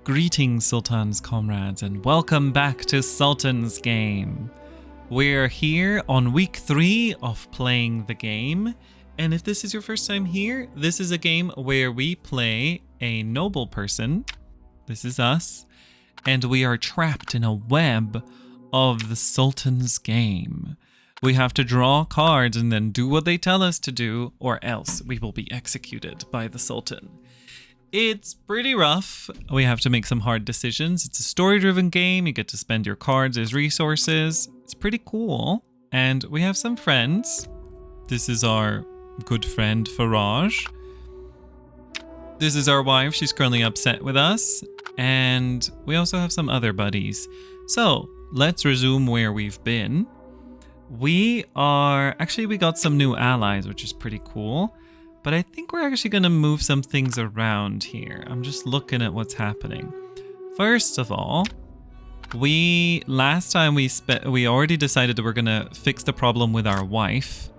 Greetings, Sultan's comrades, and welcome back to Sultan's Game. We're here on week 3 of playing the game, and if this is your first time here, this is a game where we play a noble person. This is us, and we are trapped in a web of the Sultan's Game. We have to draw cards and then do what they tell us to do, or else we will be executed by the Sultan. It's pretty rough. We have to make some hard decisions. It's a story-driven game. You get to spend your cards as resources. It's pretty cool. And we have some friends. This is our good friend, Faraj. This is our wife. She's currently upset with us. And we also have some other buddies. So, let's resume where we've been. We got some new allies, which is pretty cool. But I think we're actually going to move some things around here. I'm just looking at what's happening. First of all, last time we already decided that we're going to fix the problem with our wife.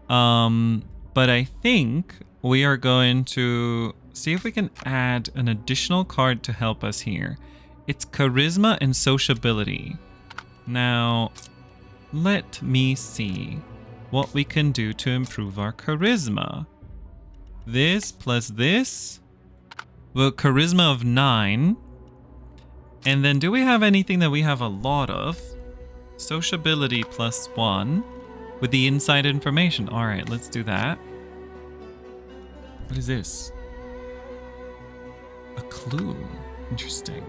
But I think we are going to see if we can add an additional card to help us here. It's charisma and sociability. Now, let me see what we can do to improve our charisma. This plus this. Well, charisma of 9. And then do we have anything that we have a lot of? Sociability plus 1. With the inside information. Alright, let's do that. What is this? A clue. Interesting.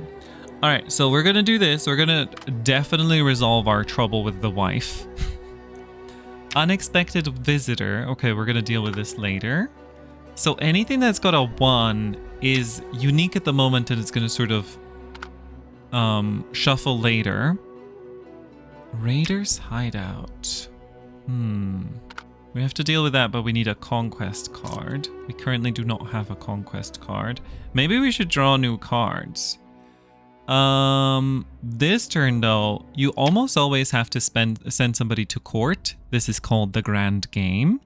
Alright, so we're gonna do this. We're gonna definitely resolve our trouble with the wife. Unexpected visitor. Okay, we're going to deal with this later. So anything that's got a 1 is unique at the moment and it's going to sort of shuffle later. Raiders hideout. We have to deal with that, but we need a conquest card. We currently do not have a conquest card. Maybe we should draw new cards. This turn though, you almost always have to send somebody to court. This is called the Grand Game.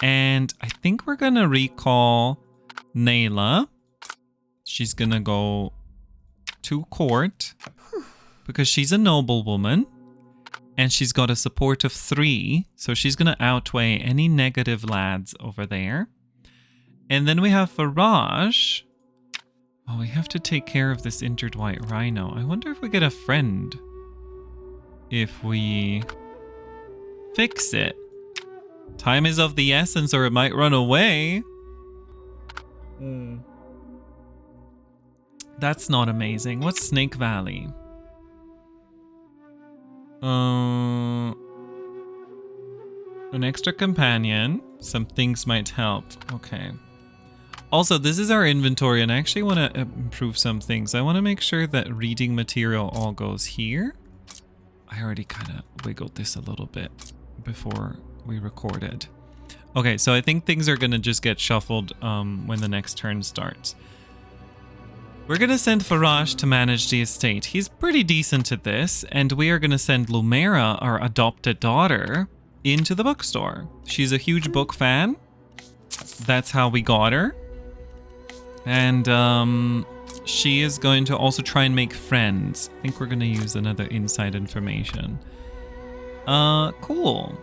And I think we're gonna recall Nayla. She's gonna go to court because she's a noblewoman and she's got a support of 3. So she's gonna outweigh any negative lads over there. And then we have Faraj. Oh, we have to take care of this injured white rhino. I wonder if we get a friend if we fix it. Time is of the essence or it might run away. That's not amazing. What's Snake Valley? An extra companion. Some things might help. Okay. Also, this is our inventory, and I actually want to improve some things. I want to make sure that reading material all goes here. I already kind of wiggled this a little bit before we recorded. Okay, so I think things are going to just get shuffled when the next turn starts. We're going to send Faraj to manage the estate. He's pretty decent at this, and we are going to send Lumera, our adopted daughter, into the bookstore. She's a huge book fan. That's how we got her. And she is going to also try and make friends. I think we're going to use another inside information. Cool.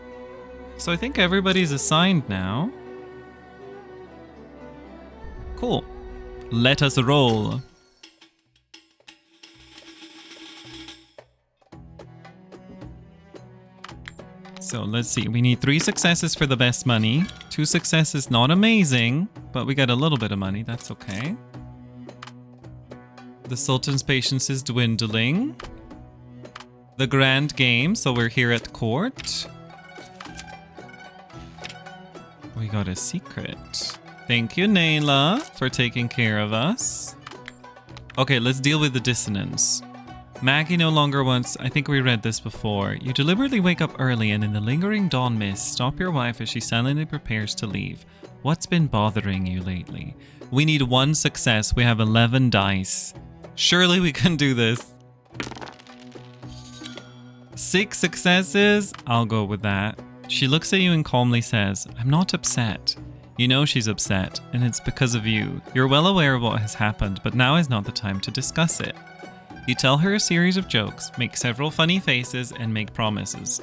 So I think everybody's assigned now. Cool. Let us roll. So let's see. We need 3 successes for the best money. 2 successes, not amazing, but we got a little bit of money. That's okay. The Sultan's patience is dwindling. The Grand Game. So we're here at court. We got a secret. Thank you, Nayla, for taking care of us. Okay, let's deal with the dissonance. Maggie no longer wants... I think we read this before. You deliberately wake up early and in the lingering dawn mist, stop your wife as she silently prepares to leave. What's been bothering you lately? We need 1 success. We have 11 dice. Surely we can do this. 6 successes? I'll go with that. She looks at you and calmly says, I'm not upset. You know she's upset, and it's because of you. You're well aware of what has happened, but now is not the time to discuss it. You tell her a series of jokes, make several funny faces, and make promises.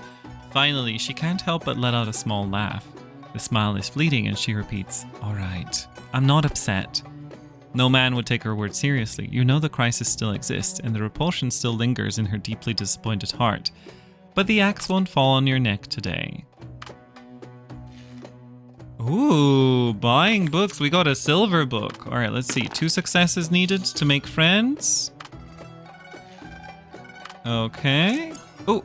Finally, she can't help but let out a small laugh. The smile is fleeting and she repeats, "All right, I'm not upset." No man would take her word seriously. You know the crisis still exists, and the repulsion still lingers in her deeply disappointed heart. But the axe won't fall on your neck today. Ooh, buying books. We got a silver book. All right, let's see. 2 successes needed to make friends. Okay. Oh,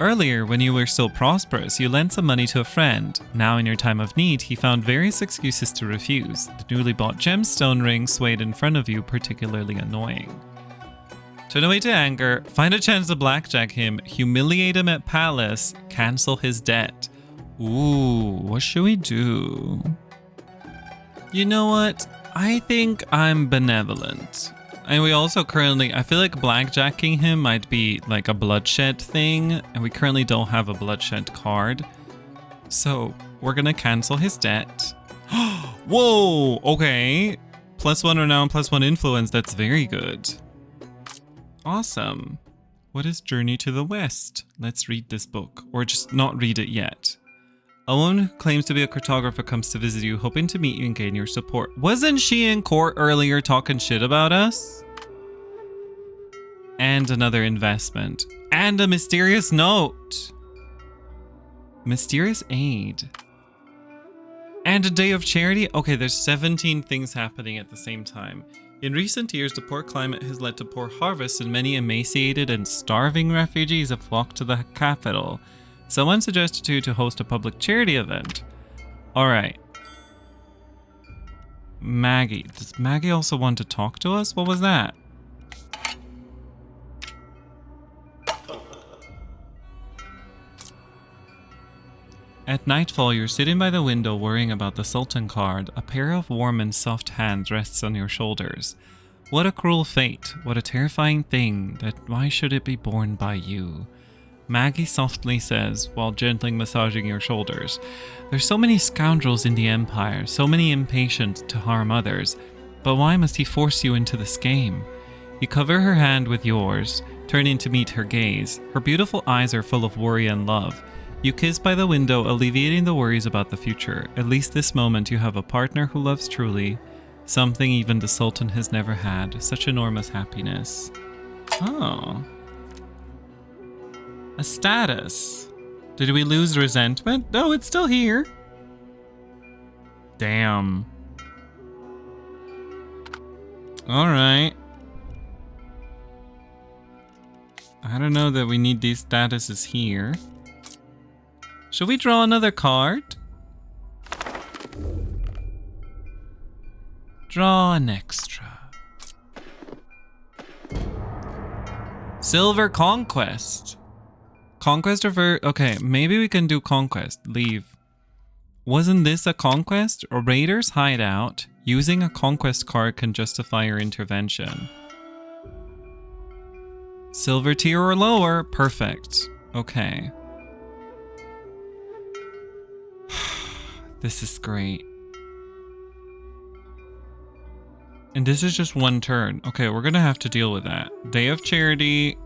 earlier when you were still prosperous, you lent some money to a friend. Now in your time of need, he found various excuses to refuse. The newly bought gemstone ring swayed in front of you, particularly annoying. Turn away to anger, find a chance to blackjack him, humiliate him at palace, cancel his debt. Ooh, what should we do? You know what? I think I'm benevolent. And we also currently, I feel like blackjacking him might be like a bloodshed thing, and we currently don't have a bloodshed card. So we're gonna cancel his debt. Whoa, okay. +1 renown, +1 influence, that's very good. Awesome. What is Journey to the West? Let's read this book, or just not read it yet. A woman who claims to be a cartographer comes to visit you, hoping to meet you and gain your support. Wasn't she in court earlier talking shit about us? And another investment. And a mysterious note. Mysterious aid. And a day of charity? Okay, there's 17 things happening at the same time. In recent years, the poor climate has led to poor harvests, and many emaciated and starving refugees have flocked to the capital. Someone suggested to you to host a public charity event. Alright. Maggie. Does Maggie also want to talk to us? What was that? At nightfall, you're sitting by the window worrying about the Sultan card. A pair of warm and soft hands rests on your shoulders. What a cruel fate. What a terrifying thing. That why should it be borne by you? Maggie softly says, while gently massaging your shoulders. There's so many scoundrels in the Empire, so many impatient to harm others. But why must he force you into this game? You cover her hand with yours, turning to meet her gaze. Her beautiful eyes are full of worry and love. You kiss by the window, alleviating the worries about the future. At least this moment you have a partner who loves truly. Something even the Sultan has never had. Such enormous happiness. Oh. A status. Did we lose resentment? No, it's still here. Damn. Alright. I don't know that we need these statuses here. Should we draw another card? Draw an extra. Silver Conquest. Conquest or okay, maybe we can do Conquest. Leave. Wasn't this a Conquest? A Raider's hideout. Using a Conquest card can justify your intervention. Silver tier or lower. Perfect. Okay. This is great. And this is just one turn. Okay, we're gonna have to deal with that. Day of Charity.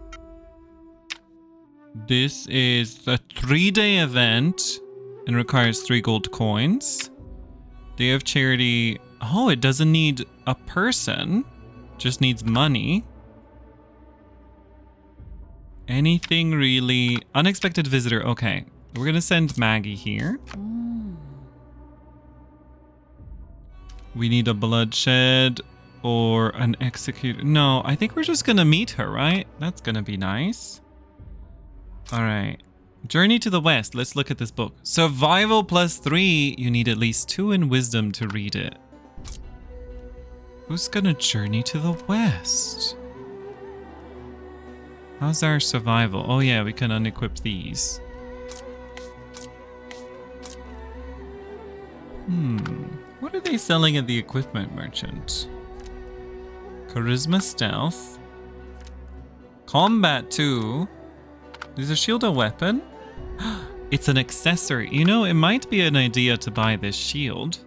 This is a 3-day event and requires 3 gold coins. Day of Charity. Oh, it doesn't need a person. Just needs money. Anything really. Unexpected visitor. Okay. We're gonna send Maggie here. We need a bloodshed or an executor. No, I think we're just gonna meet her, right? That's gonna be nice. All right. Journey to the West. Let's look at this book. Survival +3. You need at least 2 in wisdom to read it. Who's gonna journey to the West? How's our survival? Oh yeah, we can unequip these. What are they selling at the equipment merchant? Charisma stealth. Combat 2. Is a shield a weapon? It's an accessory. You know, it might be an idea to buy this shield.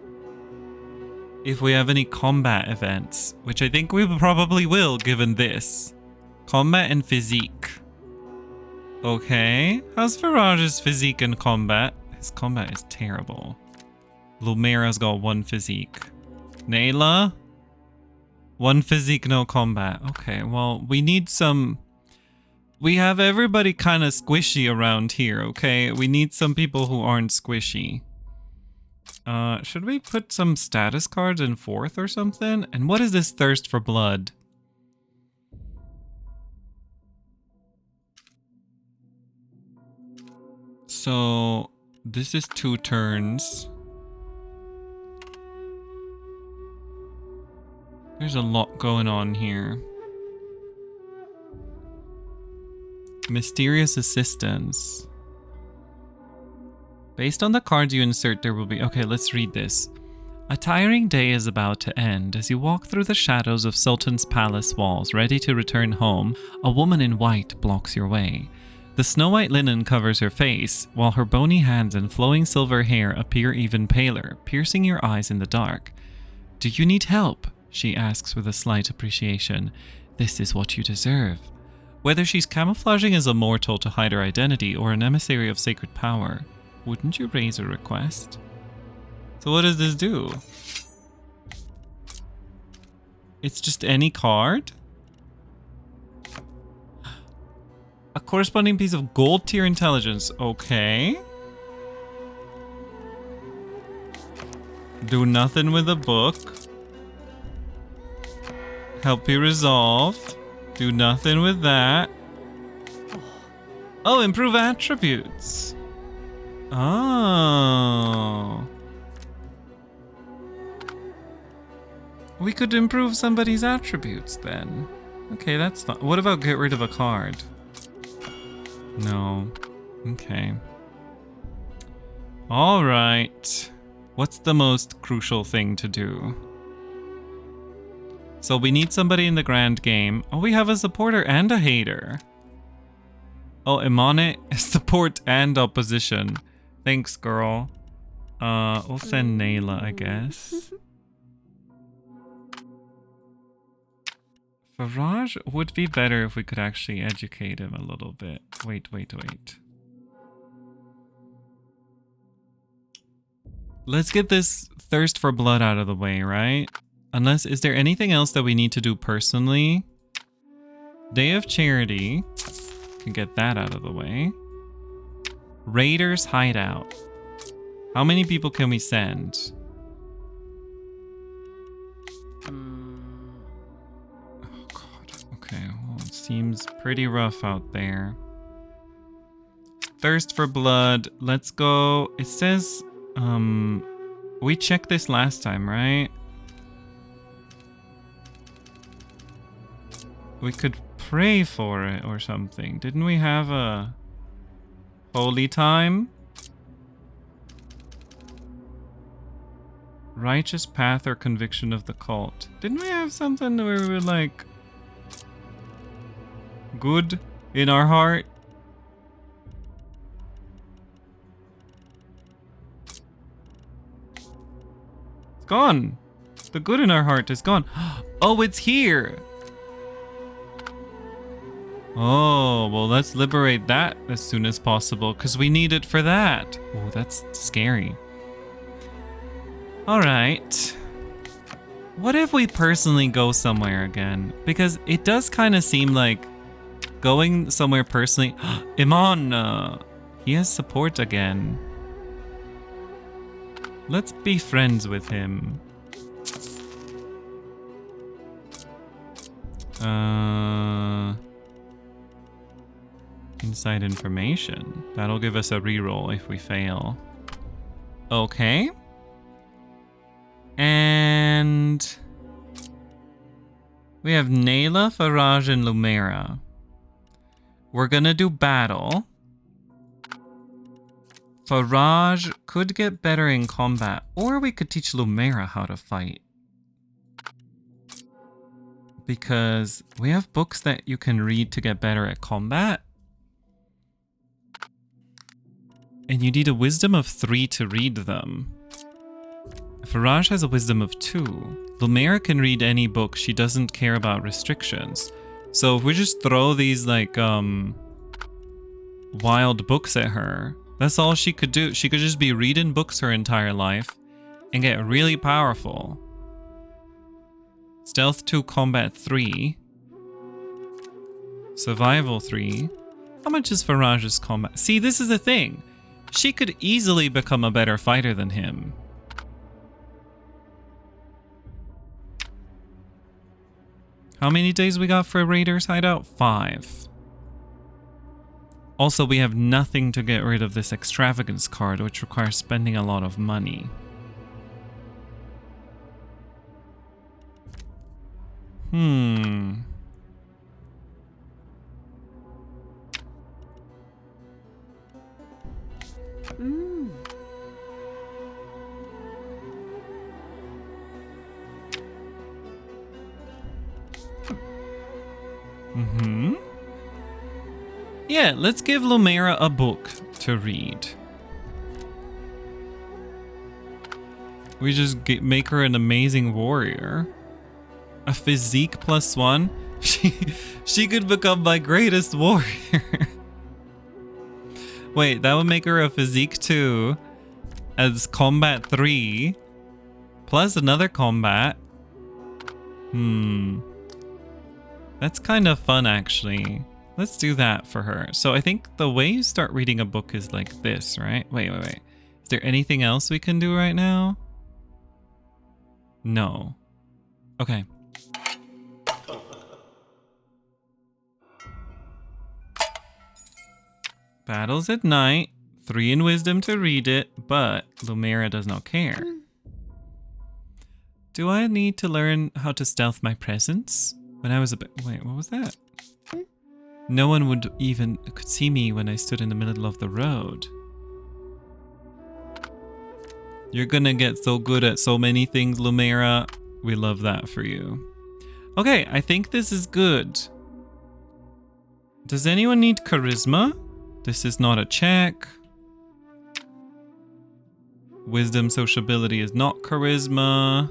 If we have any combat events, which I think we probably will given this. Combat and physique. Okay. How's Farage's physique and combat? His combat is terrible. Lumera's got 1 physique. Nayla? 1 physique, no combat. Okay, well, we need some... We have everybody kind of squishy around here, okay? We need some people who aren't squishy. Should we put some status cards in 4th or something? And what is this thirst for blood? So, this is 2 turns. There's a lot going on here. Mysterious assistance. Based on the cards you insert, there will be... Okay, let's read this. A tiring day is about to end. As you walk through the shadows of Sultan's palace walls, ready to return home, a woman in white blocks your way. The snow-white linen covers her face, while her bony hands and flowing silver hair appear even paler, piercing your eyes in the dark. Do you need help? She asks with a slight appreciation. This is what you deserve. Whether she's camouflaging as a mortal to hide her identity or an emissary of sacred power, wouldn't you raise a request? So what does this do? It's just any card? A corresponding piece of gold tier intelligence. Okay. Do nothing with a book. Help you resolve. Do nothing with that. Oh, improve attributes. Oh. We could improve somebody's attributes then. Okay, that's fine. What about get rid of a card? No. Okay. All right. What's the most crucial thing to do? So we need somebody in the grand game. Oh, we have a supporter and a hater. Oh, Imane, support and opposition. Thanks, girl. We'll send Nayla, I guess. Faraj would be better if we could actually educate him a little bit. Wait. Let's get this thirst for blood out of the way, right? Unless, is there anything else that we need to do personally? Day of Charity. Can get that out of the way. Raiders Hideout. How many people can we send? Oh god. Okay, well, it seems pretty rough out there. Thirst for blood. Let's go. It says, we checked this last time, right? We could pray for it or something. Didn't we have a holy time? Righteous path or conviction of the cult. Didn't we have something where we were like good in our heart? It's gone. The good in our heart is gone. Oh, it's here. Oh, well, let's liberate that as soon as possible, because we need it for that. Oh, that's scary. Alright. What if we personally go somewhere again? Because it does kind of seem like going somewhere personally... Iman! He has support again. Let's be friends with him. Inside information. That'll give us a reroll if we fail. Okay. And we have Nayla, Faraj, and Lumera. We're gonna do battle. Faraj could get better in combat, or we could teach Lumera how to fight. Because we have books that you can read to get better at combat. and you need a wisdom of 3 to read them. Faraj has a wisdom of 2. Lumera can read any book. She doesn't care about restrictions. So if we just throw these like wild books at her, that's all she could do. She could just be reading books her entire life and get really powerful. Stealth 2, combat 3. Survival 3. How much is Faraj's combat? See, this is the thing. She could easily become a better fighter than him. How many days we got for a Raiders hideout? 5. Also, we have nothing to get rid of this extravagance card, which requires spending a lot of money. Yeah, let's give Lumera a book to read. We just make her an amazing warrior. A physique +1. She could become my greatest warrior. Wait, that would make her a physique 2 as combat 3 plus another combat. That's kind of fun, actually. Let's do that for her. So I think the way you start reading a book is like this, right? Wait. Is there anything else we can do right now? No. Okay. Battles at night. 3 in wisdom to read it, but Lumera does not care. Do I need to learn how to stealth my presence? When I was a bit... Wait, what was that? No one could see me when I stood in the middle of the road. You're gonna get so good at so many things, Lumera. We love that for you. Okay, I think this is good. Does anyone need charisma? This is not a check. Wisdom, sociability is not charisma.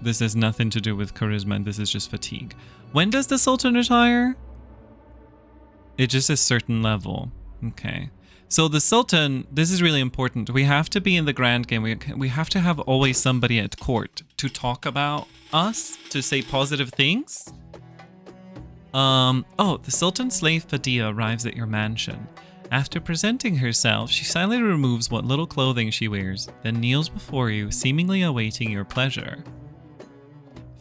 This has nothing to do with charisma, and this is just fatigue. When does the Sultan retire? It just says certain level. Okay. So the Sultan, this is really important. We have to be in the grand game. We have to have always somebody at court to talk about us, to say positive things. Oh, the Sultan's slave Fadia arrives at your mansion. After presenting herself, she silently removes what little clothing she wears, then kneels before you, seemingly awaiting your pleasure.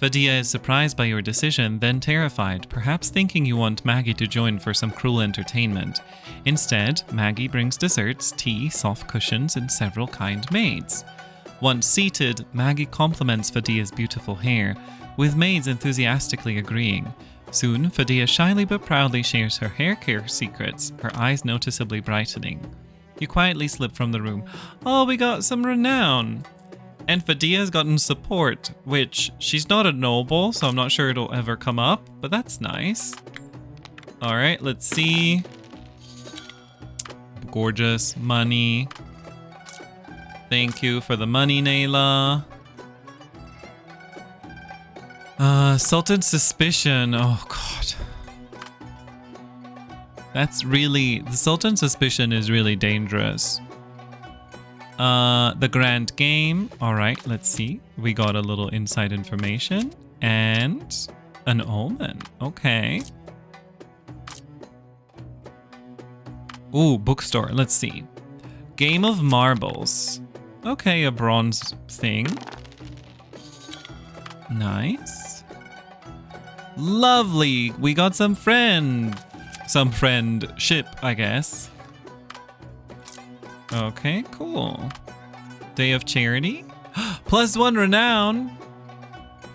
Fadia is surprised by your decision, then terrified, perhaps thinking you want Maggie to join for some cruel entertainment. Instead, Maggie brings desserts, tea, soft cushions, and several kind maids. Once seated, Maggie compliments Fadia's beautiful hair, with maids enthusiastically agreeing. Soon, Fadia shyly but proudly shares her hair care secrets, her eyes noticeably brightening. You quietly slip from the room. Oh, we got some renown! And Fadia's gotten support, which she's not a noble, so I'm not sure it'll ever come up, but that's nice. Alright, let's see. Gorgeous. Money. Thank you for the money, Nayla. Sultan's suspicion. Oh, God. That's really... The Sultan's suspicion is really dangerous. The grand game. Alright, let's see. We got a little inside information. And an omen. Okay. Ooh, bookstore. Let's see. Game of marbles. Okay, a bronze thing. Nice. Lovely. We got some friendship, I guess. Okay, cool. Day of charity. +1 renown.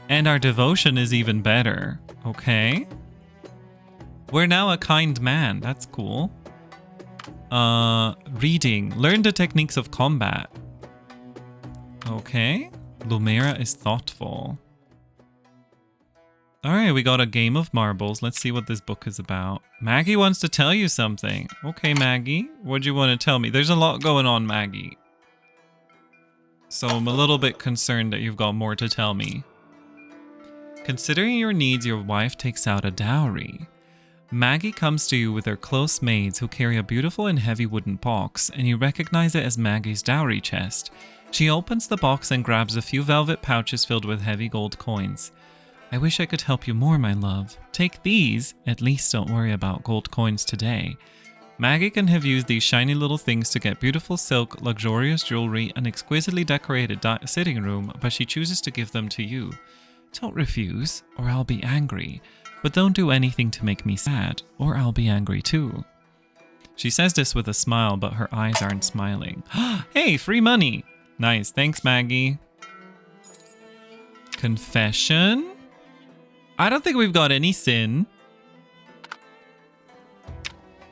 And our devotion is even better. Okay. We're now a kind man. That's cool. Reading. Learn the techniques of combat. Okay. Lumera is thoughtful. All right, we got a game of marbles. Let's see what this book is about. Maggie wants to tell you something. Okay, Maggie, what do you want to tell me? There's a lot going on, Maggie. So I'm a little bit concerned that you've got more to tell me. Considering your needs, your wife takes out a dowry. Maggie comes to you with her close maids who carry a beautiful and heavy wooden box, and you recognize it as Maggie's dowry chest. She opens the box and grabs a few velvet pouches filled with heavy gold coins. I wish I could help you more, my love. Take these. At least don't worry about gold coins today. Maggie can have used these shiny little things to get beautiful silk, luxurious jewelry, and exquisitely decorated sitting room, but she chooses to give them to you. Don't refuse, or I'll be angry. But don't do anything to make me sad, or I'll be angry too. She says this with a smile, but her eyes aren't smiling. Hey, free money! Nice, thanks, Maggie. Confession? I don't think we've got any sin.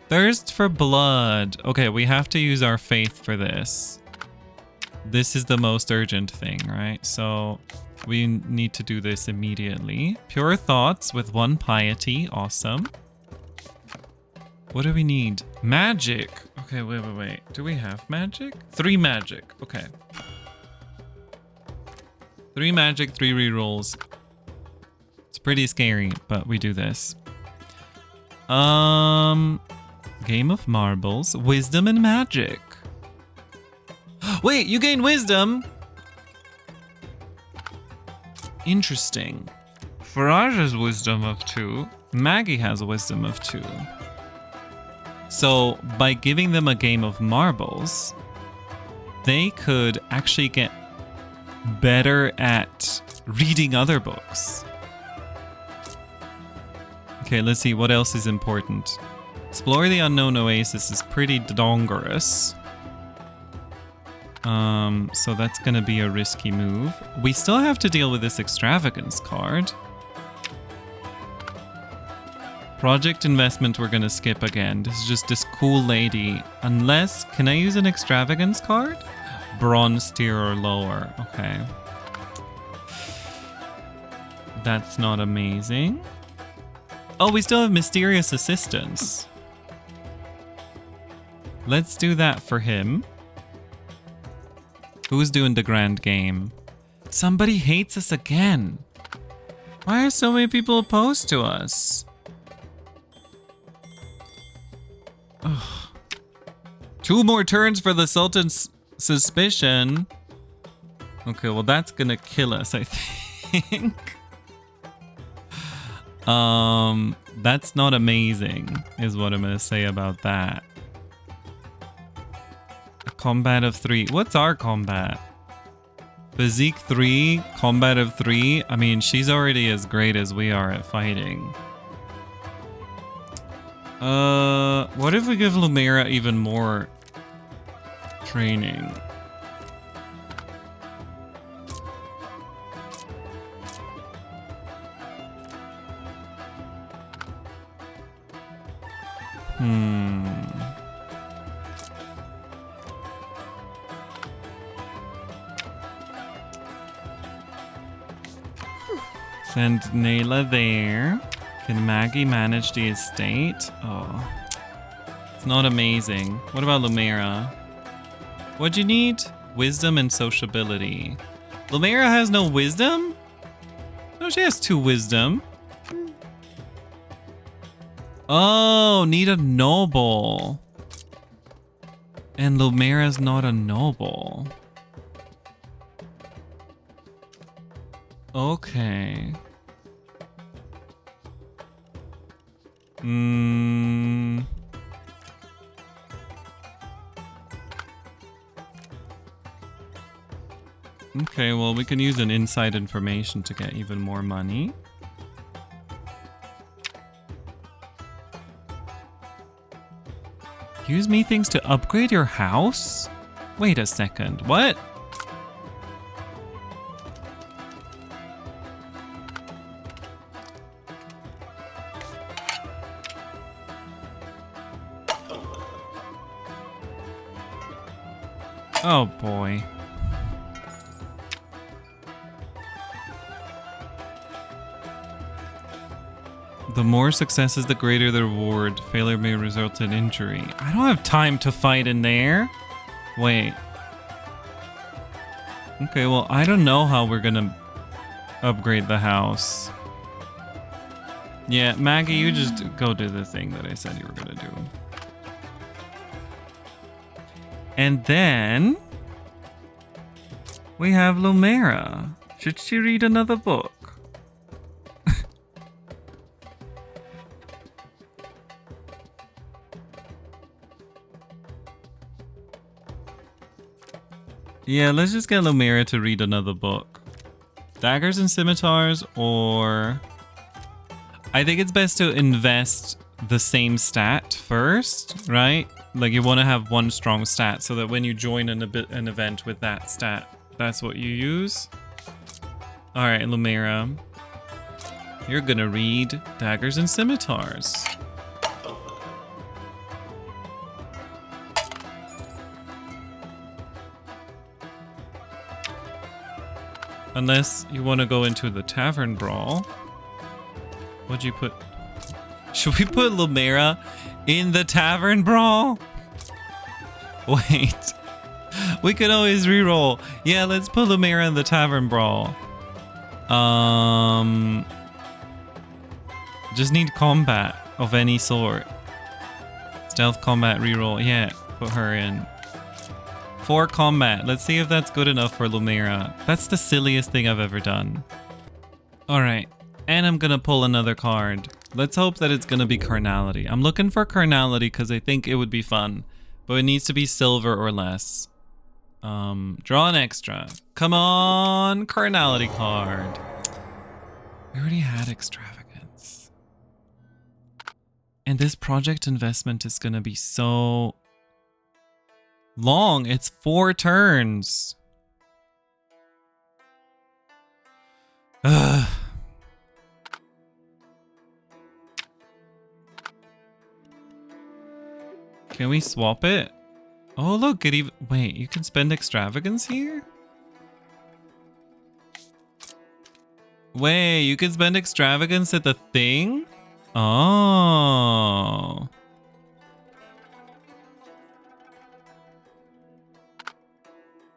Thirst for blood. Okay, we have to use our faith for this. This is the most urgent thing, right? So we need to do this immediately. Pure thoughts with 1 piety. Awesome. What do we need? Magic. Okay, wait. Do we have magic? 3 magic. Okay. 3 magic, 3 rerolls. It's pretty scary, but we do this. Game of marbles. Wisdom and magic. Wait, you gain wisdom? Interesting. Faraj has wisdom of 2. Maggie has a wisdom of 2. So by giving them a game of marbles, they could actually get better at reading other books. Okay, let's see what else is important. Explore the unknown oasis is pretty dongerous. So that's gonna be a risky move. We still have to deal with this extravagance card. Project investment we're gonna skip again. This is just this cool lady. Unless, can I use an extravagance card? Bronze tier or lower, okay. That's not amazing. Oh, we still have mysterious assistance. Let's do that for him. Who's doing the grand game? Somebody hates us again. Why are so many people opposed to us? Ugh. 2 more turns for the Sultan's suspicion. Okay, well that's gonna kill us, I think. That's not amazing, is what I'm gonna say about that. A combat of 3. What's our combat? Physique 3, combat of 3. I mean, she's already as great as we are at fighting. What if we give Lumera even more training? Send Nayla there. Can Maggie manage the estate? Oh, it's not amazing. What about Lumera? What'd you need? Wisdom and sociability. Lumera has no wisdom? No, she has 2 wisdom. Oh, need a noble. And Lumera's not a noble. Okay. Okay, well, we can use an inside information to get even more money. Use me things to upgrade your house? Wait a second, what? Oh boy. The more successes, the greater the reward. Failure may result in injury. I don't have time to fight in there. Wait. Okay, well, I don't know how we're gonna upgrade the house. Yeah, Maggie, you just go do the thing that I said you were gonna do. And then we have Lumera. Should she read another book? Yeah, let's just get Lumera to read another book. Daggers and scimitars, or... I think it's best to invest the same stat first, right? Like you want to have one strong stat so that when you join an event with that stat, that's what you use. All right, Lumera, you're gonna read Daggers and Scimitars. Unless you want to go into the tavern brawl. What'd you put? Should we put Lumera in the tavern brawl? Wait. We could always reroll. Yeah, let's put Lumera in the tavern brawl. Just need combat of any sort. Stealth combat reroll. Yeah, put her in. For combat. Let's see if that's good enough for Lumera. That's the silliest thing I've ever done. Alright. And I'm gonna pull another card. Let's hope that it's gonna be carnality. I'm looking for carnality because I think it would be fun. But it needs to be silver or less. Draw an extra. Come on, carnality card. We already had extravagance. And this project investment is gonna be so long. It's 4 turns. Ugh. Can we swap it? Oh, look, it even... Wait, you can spend extravagance here? Wait, you can spend extravagance at the thing? Oh.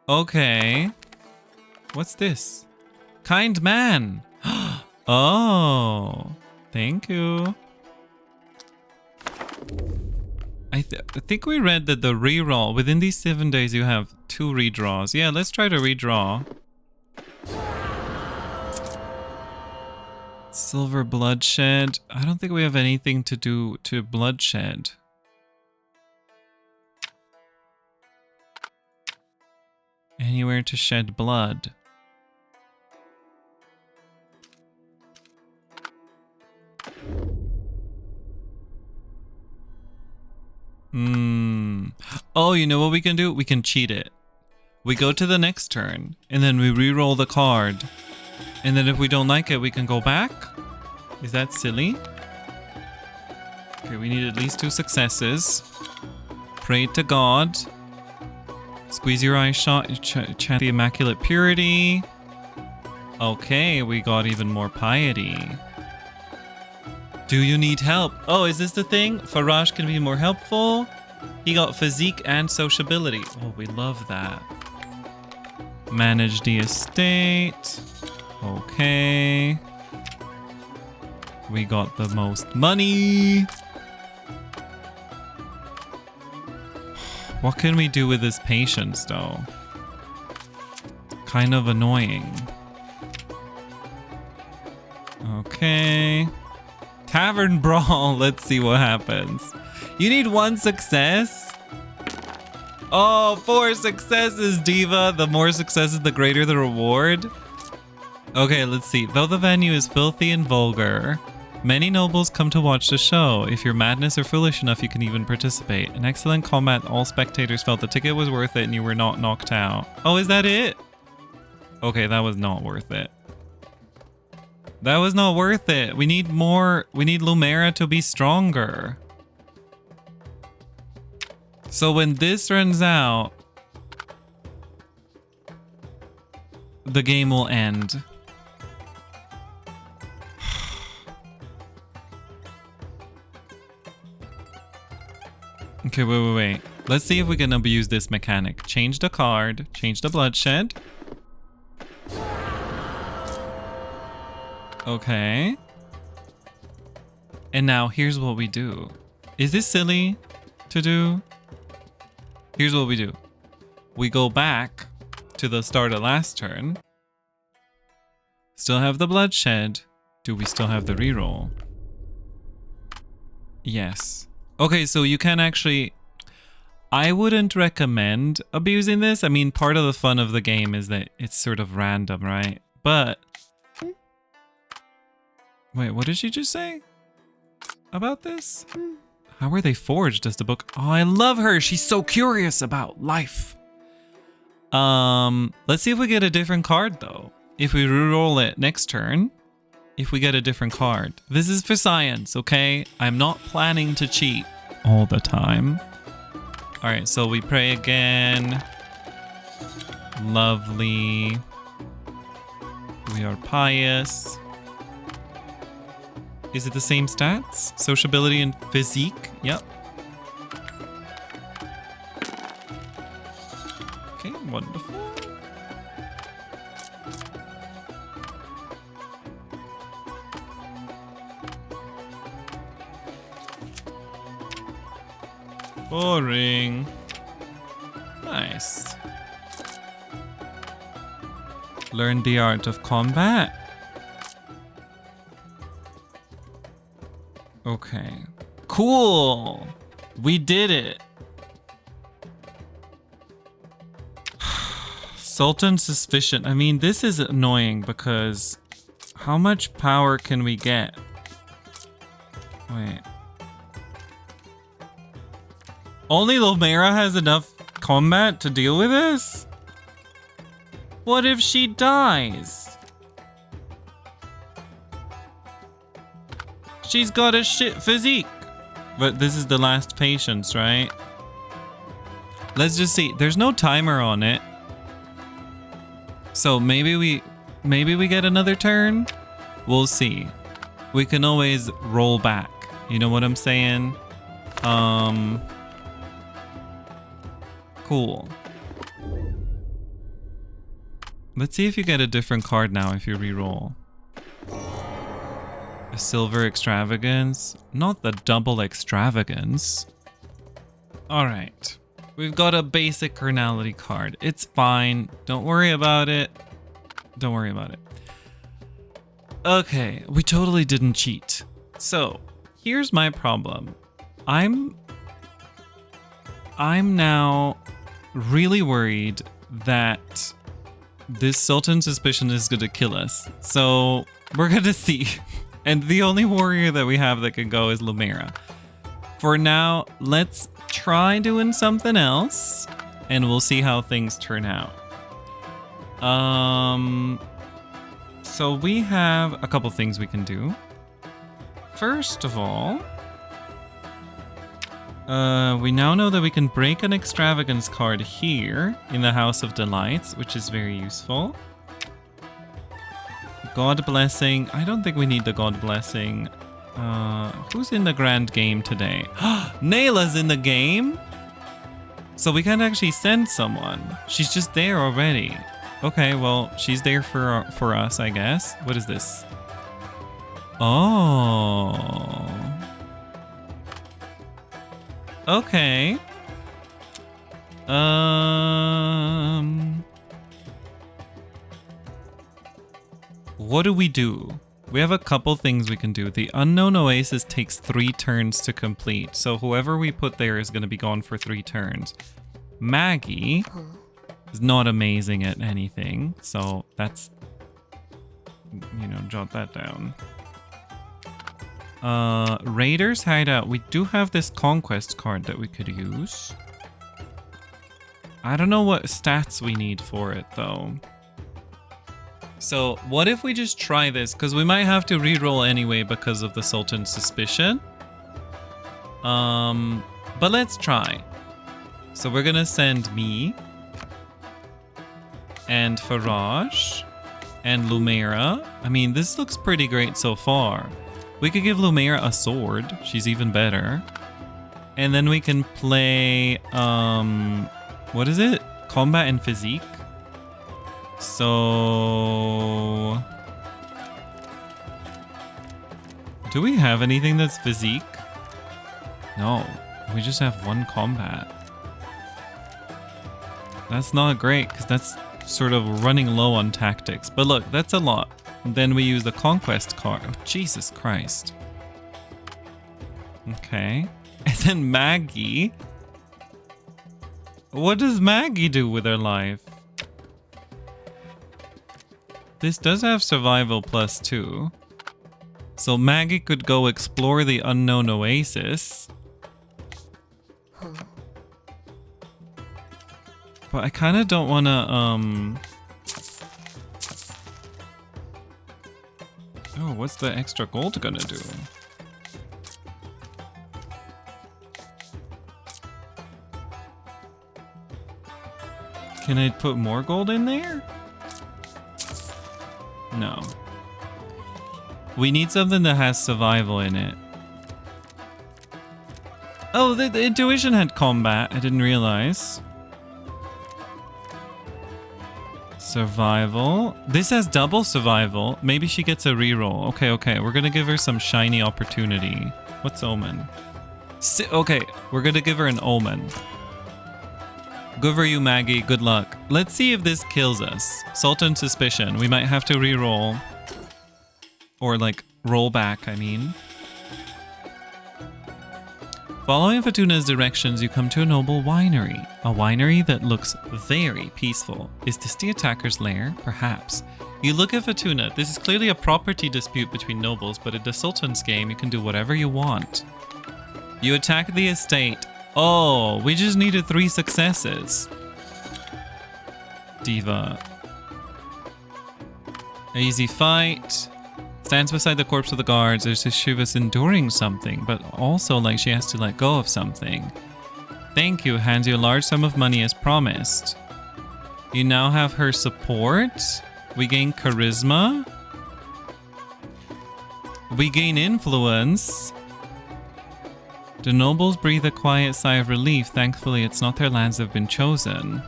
Okay. What's this? Kind man. Oh. Thank you. I think we read that the reroll, within these 7 days you have 2 redraws. Yeah, let's try to redraw. Silver bloodshed. I don't think we have anything to do to bloodshed. Anywhere to shed blood. Oh, you know what we can do? We can cheat it. We go to the next turn, and then we re-roll the card. And then if we don't like it, we can go back? Is that silly? Okay, we need at least 2 successes. Pray to God. Squeeze your eye shot, chant the Immaculate Purity. Okay, we got even more piety. Do you need help? Oh, is this the thing? Farash can be more helpful. He got physique and sociability. Oh, we love that. Manage the estate. Okay. We got the most money. What can we do with this patience, though? Kind of annoying. Okay. Tavern brawl. Let's see what happens. You need 1 success? Oh, 4 successes, Diva. The more successes, the greater the reward. Okay, let's see. Though the venue is filthy and vulgar, many nobles come to watch the show. If you're madness or foolish enough, you can even participate. In excellent combat, all spectators felt the ticket was worth it and you were not knocked out. Oh, is that it? Okay, that was not worth it. That was not worth it. We need more. We need Lumera to be stronger. So when this runs out, the game will end. Okay, wait. Let's see if we can abuse this mechanic. Change the card. Change the bloodshed. Okay. And now here's what we do. Is this silly to do? Here's what we do. We go back to the start of last turn. Still have the bloodshed. Do we still have the reroll? Yes. Okay, so you can actually... I wouldn't recommend abusing this. I mean, part of the fun of the game is that it's sort of random, right? But... Wait, what did she just say about this? How were they forged as the book? Oh, I love her. She's so curious about life. Let's see if we get a different card, though. If we reroll it next turn, if we get a different card. This is for science, okay? I'm not planning to cheat all the time. All right, so we pray again. Lovely. We are pious. Is it the same stats? Sociability and physique? Yep. Okay, wonderful. Boring. Nice. Learn the art of combat. Okay. Cool. We did it. Sultan suspicion. I mean, this is annoying because how much power can we get? Wait. Only Lumera has enough combat to deal with this? What if she dies? She's got a shit physique. But this is the last patience, right? Let's just see. There's no timer on it. So maybe we get another turn? We'll see. We can always roll back. You know what I'm saying? Cool. Let's see if you get a different card now if you re-roll. A silver extravagance? Not the double extravagance. Alright. We've got a basic carnality card. It's fine. Don't worry about it. Don't worry about it. Okay, we totally didn't cheat. So, here's my problem. I'm now really worried that this Sultan suspicion is gonna kill us. So, we're gonna see. And the only warrior that we have that can go is Lumera. For now, let's try doing something else, and we'll see how things turn out. So we have a couple things we can do. First of all, we now know that we can break an extravagance card here in the House of Delights, which is very useful. God Blessing. I don't think we need the God Blessing. Who's in the grand game today? Nayla's in the game? So we can't actually send someone. She's just there already. Okay, well, she's there for us, I guess. What is this? Oh. Okay. What do we do? We have a couple things we can do. The Unknown Oasis takes 3 turns to complete, so whoever we put there is going to be gone for 3 turns. Maggie is not amazing at anything, so that's, you know, jot that down. Raiders Hideout. We do have this Conquest card that we could use. I don't know what stats we need for it, though. So what if we just try this? Because we might have to reroll anyway because of the Sultan's suspicion. But let's try. So we're gonna send me and Faraj and Lumera. I mean, this looks pretty great so far. We could give Lumera a sword. She's even better. And then we can play, what is it? Combat and physique. So, do we have anything that's physique? No, we just have one combat. That's not great because that's sort of running low on tactics. But look, that's a lot. And then we use the conquest card. Oh, Jesus Christ. Okay. And then Maggie. What does Maggie do with her life? This does have survival +2. So Maggie could go explore the unknown oasis. But I kind of don't want to, Oh, what's the extra gold gonna do? Can I put more gold in there? No. We need something that has survival in it. Oh, the intuition had combat. I didn't realize. Survival. This has double survival. Maybe she gets a reroll. Okay, okay. We're gonna give her some shiny opportunity. What's Omen? Okay, we're gonna give her an Omen. Good for you, Maggie. Good luck. Let's see if this kills us. Sultan Suspicion. We might have to reroll. Or, like, roll back, I mean. Following Fatuna's directions, you come to a noble winery. A winery that looks very peaceful. Is this the attacker's lair? Perhaps. You look at Fatuna. This is clearly a property dispute between nobles, but in the Sultan's game, you can do whatever you want. You attack the estate. Oh, we just needed 3 successes. Diva. Easy fight. Stands beside the corpse of the guards. There's this she was enduring something, but also like she has to let go of something. Thank you. Hands you a large sum of money as promised. You now have her support. We gain charisma. We gain influence. The nobles breathe a quiet sigh of relief. Thankfully, it's not their lands that have been chosen.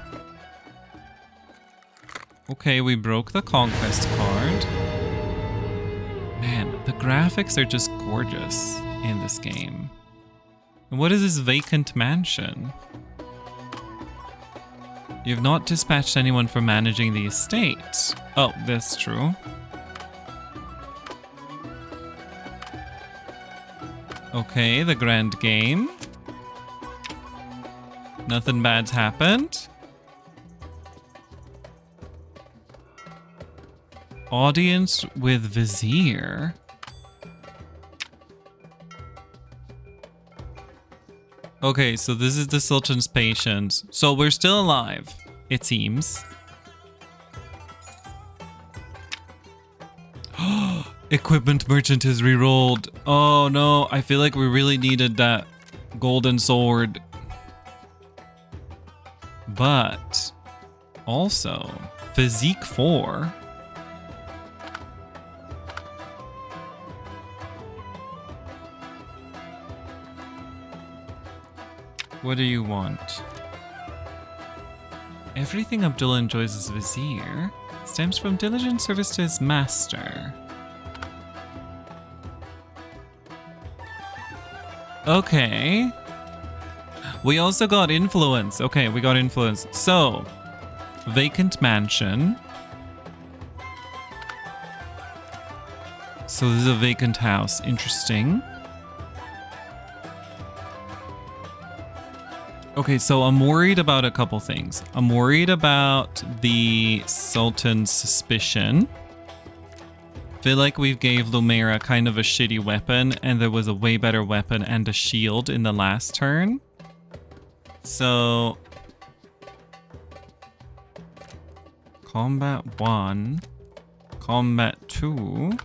Okay, we broke the conquest card. Man, the graphics are just gorgeous in this game. And what is this vacant mansion? You've not dispatched anyone for managing the estate. Oh, that's true. Okay, the grand game. Nothing bad's happened. Audience with Vizier. Okay, so this is the Sultan's patience. So we're still alive, it seems. Equipment merchant is rerolled. Oh no, I feel like we really needed that golden sword. But also, Physique 4. What do you want? Everything Abdullah enjoys as Vizier stems from diligent service to his master. Okay. We also got influence. Okay, we got influence. So, vacant mansion. So this is a vacant house. Interesting. Okay, so I'm worried about a couple things. I'm worried about the Sultan's suspicion. Feel like we gave Lumera kind of a shitty weapon, and there was a way better weapon and a shield in the last turn. So, combat 1, combat 2.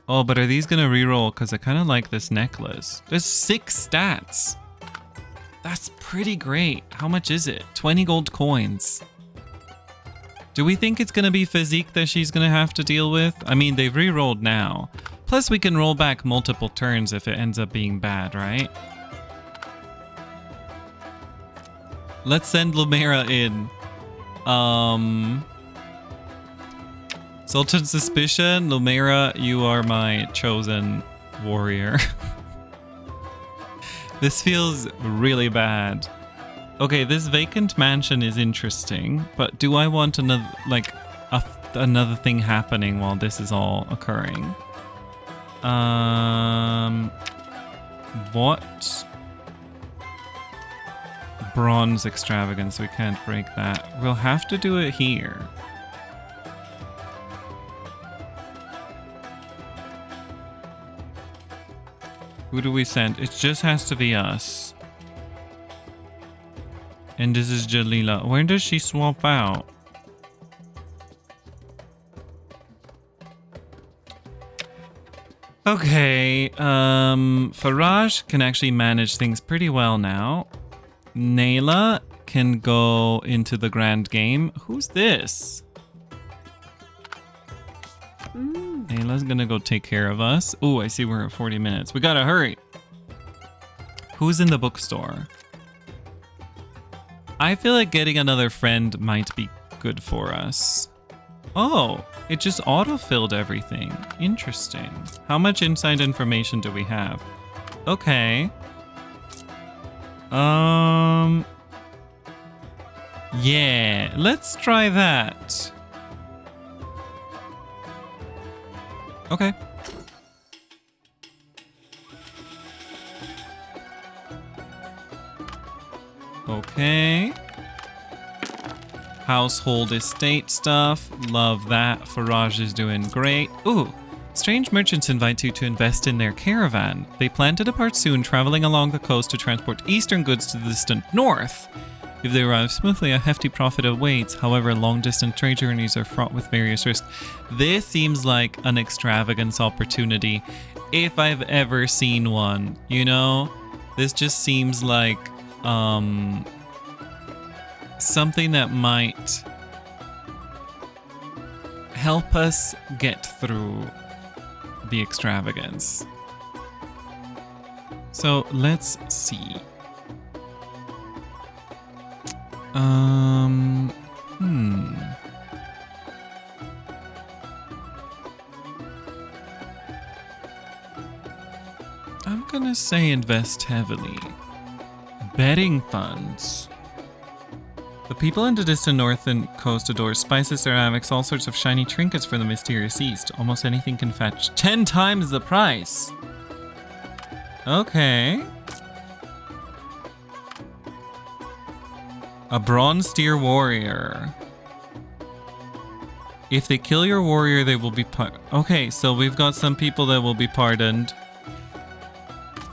Oh, but are these gonna reroll? Because I kind of like this necklace. There's 6 stats. That's pretty great. How much is it? 20 gold coins. Do we think it's going to be physique that she's going to have to deal with? I mean, they've re-rolled now. Plus, we can roll back multiple turns if it ends up being bad, right? Let's send Lumera in. Sultan Suspicion, Lumera, you are my chosen warrior. This feels really bad. Okay, this vacant mansion is interesting, but do I want another, like, another thing happening while this is all occurring? What? Bronze extravagance, we can't break that. We'll have to do it here. Who do we send? It just has to be us. And this is Jalila. Where does she swap out? Okay, Faraj can actually manage things pretty well now. Nayla can go into the grand game. Who's this? Nayla's gonna go take care of us. Oh, I see we're at 40 minutes. We gotta hurry. Who's in the bookstore? I feel like getting another friend might be good for us. Oh, it just auto-filled everything. Interesting. How much inside information do we have? Okay. Yeah, let's try that. Okay. Okay. Household estate stuff. Love that. Faraj is doing great. Ooh. Strange merchants invite you to invest in their caravan. They plan to depart soon, traveling along the coast to transport eastern goods to the distant north. If they arrive smoothly, a hefty profit awaits. However, long-distance trade journeys are fraught with various risks. This seems like an extravagance opportunity, if I've ever seen one. You know, this just seems like something that might help us get through the extravagance. So let's see. I'm gonna say invest heavily. Betting funds. The people in the distant north and coast adore spices, ceramics, all sorts of shiny trinkets for the mysterious east. Almost anything can fetch 10 times the price. Okay. A bronze steer warrior. If they kill your warrior, they will be okay, so we've got some people that will be pardoned.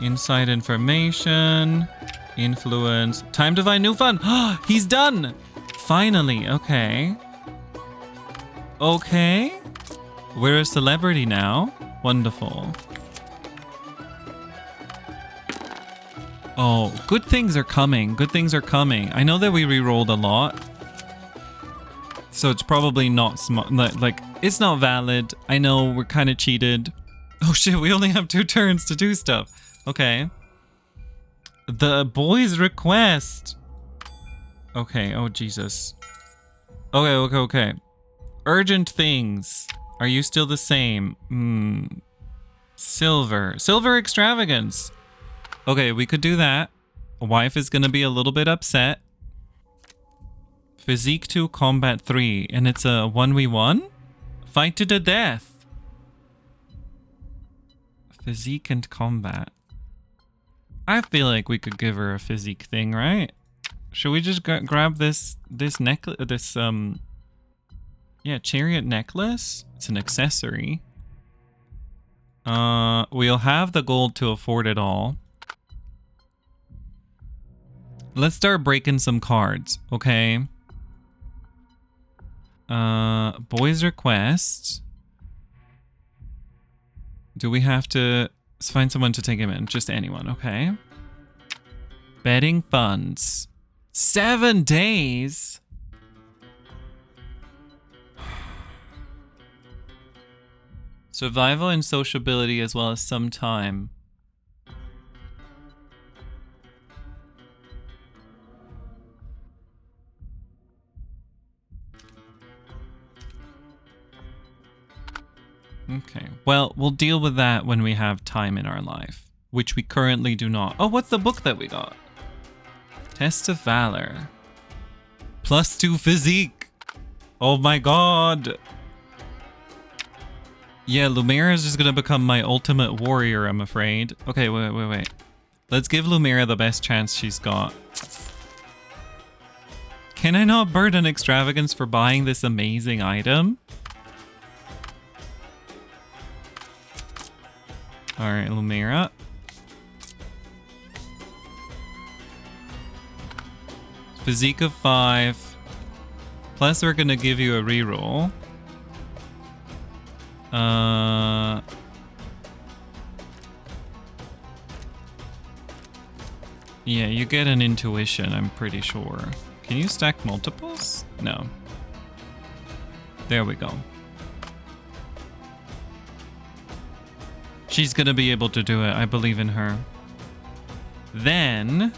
Inside information. Influence. Time to find new fun. He's done. Finally. Okay. Okay. We're a celebrity now. Wonderful. Oh, good things are coming. Good things are coming. I know that we re-rolled a lot. So it's probably not smart. Like, it's not valid. I know we're kind of cheated. Oh shit, we only have 2 turns to do stuff. Okay. The boy's request. Okay, oh Jesus. Okay. Urgent things. Are you still the same? Silver. Silver extravagance. Okay, we could do that. Wife is gonna be a little bit upset. Physique 2, combat 3. And it's a 1v1? Fight to the death. Physique and combat. I feel like we could give her a physique thing, right? Should we just grab this necklace, yeah, chariot necklace? It's an accessory. We'll have the gold to afford it all. Let's start breaking some cards, okay? Boy's request. Do we have to find someone to take him in? Just anyone, okay? Betting funds. 7 days? Survival and sociability as well as some time. Okay, well, we'll deal with that when we have time in our life, which we currently do not. Oh, what's the book that we got? Test of Valor. +2 physique. Oh my god. Yeah, Lumera is just gonna become my ultimate warrior, I'm afraid. Okay, wait. Let's give Lumera the best chance she's got. Can I not burden extravagance for buying this amazing item? Alright, Lumera. Physique of 5. Plus we're gonna give you a reroll. Yeah, you get an intuition, I'm pretty sure. Can you stack multiples? No. There we go. She's gonna be able to do it. I believe in her. Then...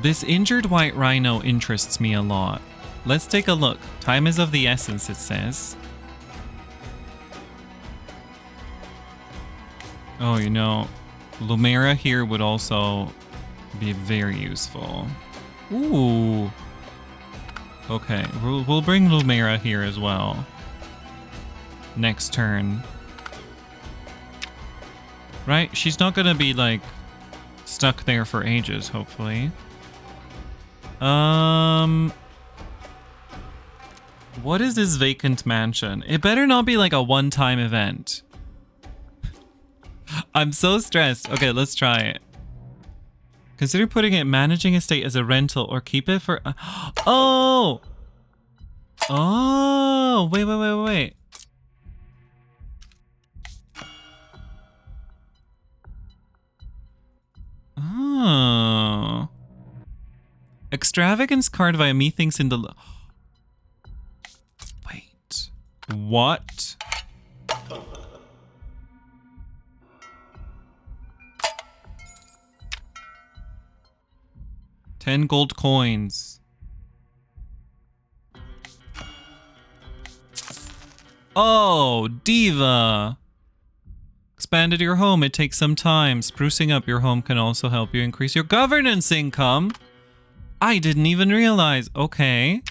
this injured white rhino interests me a lot. Let's take a look. Time is of the essence, it says. Oh, you know, Lumera here would also be very useful. Ooh. Okay, we'll bring Lumera here as well. Next turn. Right? She's not gonna be, like, stuck there for ages, hopefully. What is this vacant mansion? It better not be like a one-time event. I'm so stressed. Okay, let's try it. Consider putting it managing estate as a rental or keep it for... oh! Oh! Wait. Oh. Extravagance card via methinks in the... wait. What? $10 gold coins. Oh, diva. Expanded your home. It takes some time. Sprucing up your home can also help you increase your governance income. I didn't even realize. Okay.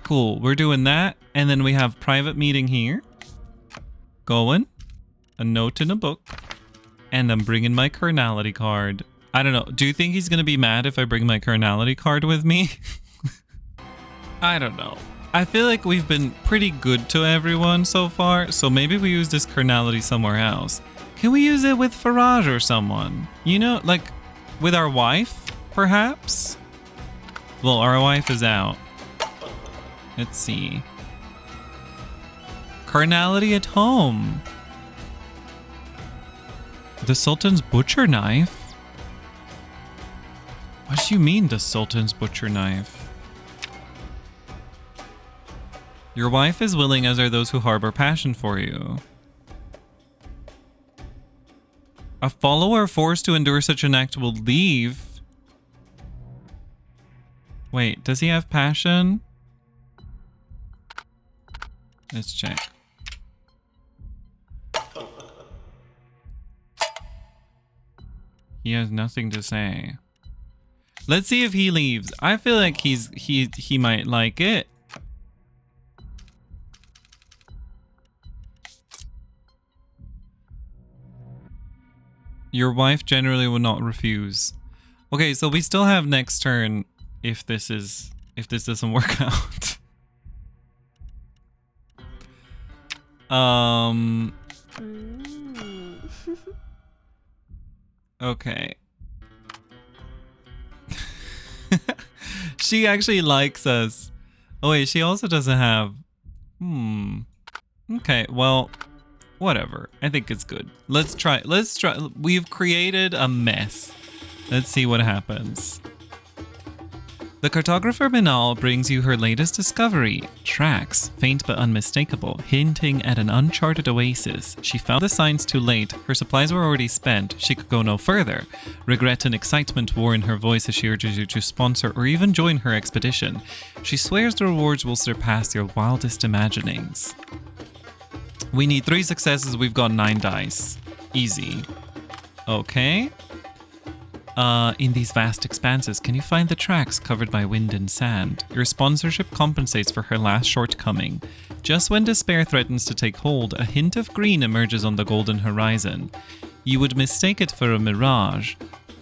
Cool. We're doing that. And then we have private meeting here. Going. A note in a book. And I'm bringing my carnality card. I don't know. Do you think he's going to be mad if I bring my carnality card with me? I don't know. I feel like we've been pretty good to everyone so far, so maybe we use this carnality somewhere else. Can we use it with Faraj or someone? You know, like with our wife, perhaps? Well, our wife is out. Let's see. Carnality at home. The Sultan's butcher knife? What do you mean, the Sultan's butcher knife? Your wife is willing, as are those who harbor passion for you. A follower forced to endure such an act will leave. Wait, does he have passion? Let's check. He has nothing to say. Let's see if he leaves. I feel like he might like it. Your wife generally will not refuse. Okay, so we still have next turn if this doesn't work out. Okay. She actually likes us. Oh wait, she also doesn't have... Okay, well, whatever. I think it's good. Let's try. We've created a mess. Let's see what happens. The cartographer Minal brings you her latest discovery. Tracks, faint but unmistakable, hinting at an uncharted oasis. She found the signs too late. Her supplies were already spent. She could go no further. Regret and excitement war in her voice as she urges you to sponsor or even join her expedition. She swears the rewards will surpass your wildest imaginings. We need 3 successes. We've got 9 dice. Easy. Okay. In these vast expanses, can you find the tracks covered by wind and sand? Your sponsorship compensates for her last shortcoming. Just when despair threatens to take hold, a hint of green emerges on the golden horizon. You would mistake it for a mirage,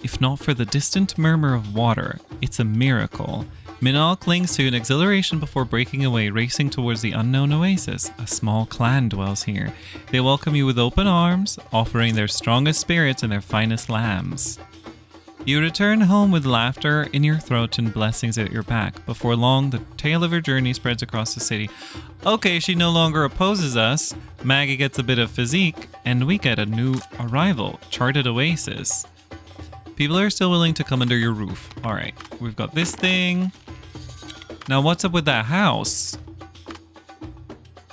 if not for the distant murmur of water. It's a miracle. Minal clings to an exhilaration before breaking away, racing towards the unknown oasis. A small clan dwells here. They welcome you with open arms, offering their strongest spirits and their finest lambs. You return home with laughter in your throat and blessings at your back. Before long, the tale of her journey spreads across the city. Okay, she no longer opposes us. Maggie gets a bit of physique, and we get a new arrival, Charted Oasis. People are still willing to come under your roof. Alright, we've got this thing. Now what's up with that house?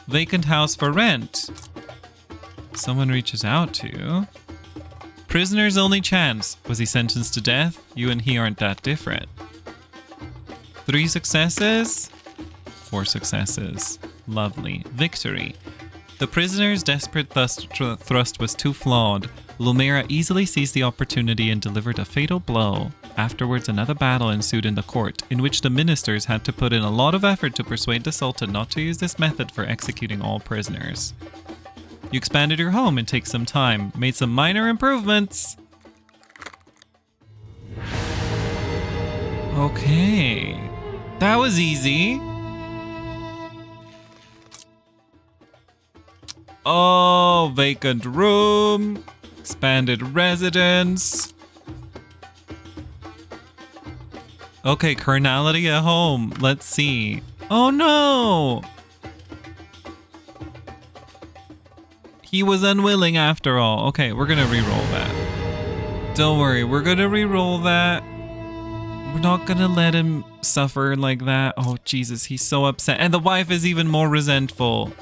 Vacant house for rent. Someone reaches out to you. Prisoner's only chance. Was he sentenced to death? You and he aren't that different. 3 successes? 4 successes. Lovely. Victory. The prisoner's desperate thrust was too flawed. Lumera easily seized the opportunity and delivered a fatal blow. Afterwards, another battle ensued in the court, in which the ministers had to put in a lot of effort to persuade the Sultan not to use this method for executing all prisoners. You expanded your home and take some time, made some minor improvements. Okay, that was easy. Oh, vacant room, expanded residence. Okay, carnality at home. Let's see. Oh no! He was unwilling after all. Okay, we're gonna re-roll that. Don't worry, we're gonna re-roll that. We're not gonna let him suffer like that. Oh, Jesus, he's so upset. And the wife is even more resentful.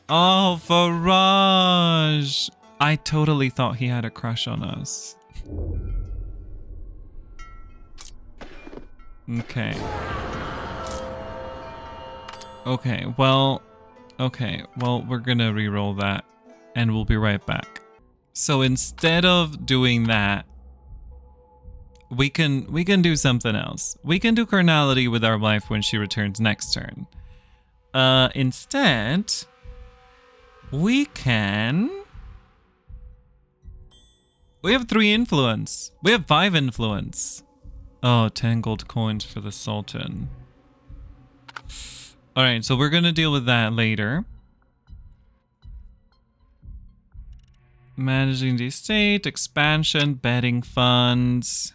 Oh, Faraj. I totally thought he had a crush on us. Okay. Okay, well, we're gonna re-roll that and we'll be right back. So instead of doing that, we can do something else. We can do carnality with our wife when she returns next turn. Instead, we have 3 influence. We have 5 influence. Oh, 10 gold coins for the Sultan. Alright, so we're gonna deal with that later. Managing the estate, expansion, betting funds.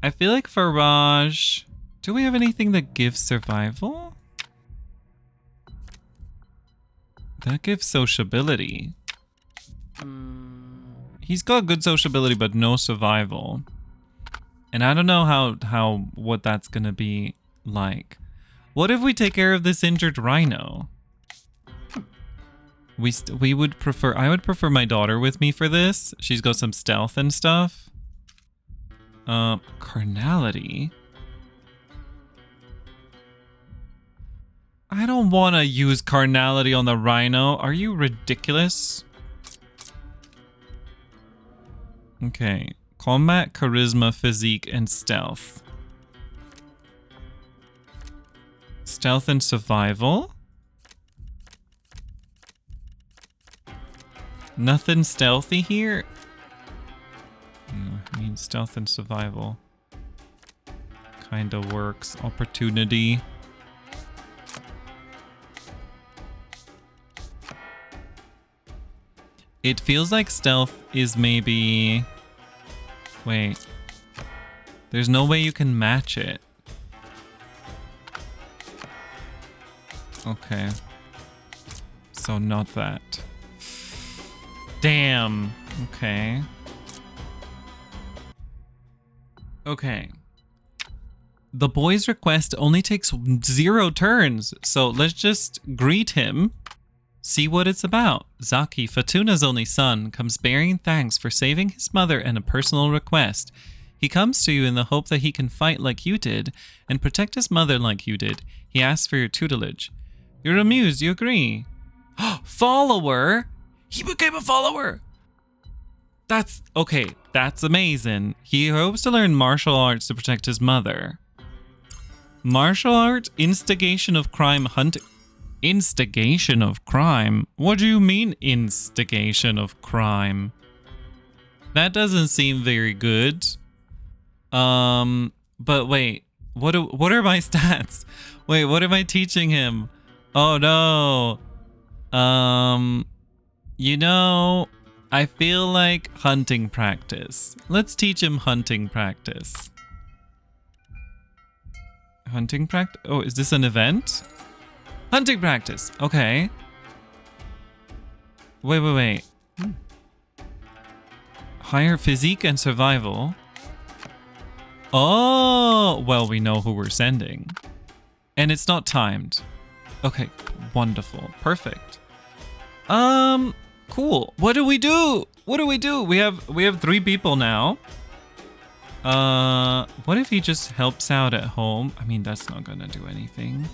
I feel like Faraj... Do we have anything that gives survival? That gives sociability. He's got good sociability, but no survival. And I don't know what that's gonna be like. What if we take care of this injured rhino? I would prefer my daughter with me for this. She's got some stealth and stuff. Carnality. I don't want to use carnality on the rhino. Are you ridiculous? Okay. Combat, charisma, physique, and stealth. Stealth and survival. Nothing stealthy here. I mean, stealth and survival kind of works. Opportunity. It feels like stealth is maybe... Wait. There's no way you can match it. Okay. So not that. Damn. Okay. Okay. the boy's request only takes 0 turns, so let's just greet him. See what it's about. Zaki, Fatuna's only son, comes bearing thanks for saving his mother and a personal request. He comes to you in the hope that he can fight like you did and protect his mother like you did. He asks for your tutelage. You're amused, you agree. Follower? He became a follower! That's okay, that's amazing. He hopes to learn martial arts to protect his mother. Martial art, instigation of crime, hunting. Instigation of crime? What do you mean, instigation of crime? That doesn't seem very good. But wait, what are my stats? Wait, what am I teaching him? Oh no. You know, I feel like hunting practice. Let's teach him hunting practice. Hunting practice? Oh, is this an event? Hunting practice. Okay. Wait. Higher physique and survival. Oh, well, we know who we're sending. And it's not timed. Okay, wonderful. Perfect. Cool. What do we do? We have 3 people now. What if he just helps out at home? I mean, that's not gonna do anything.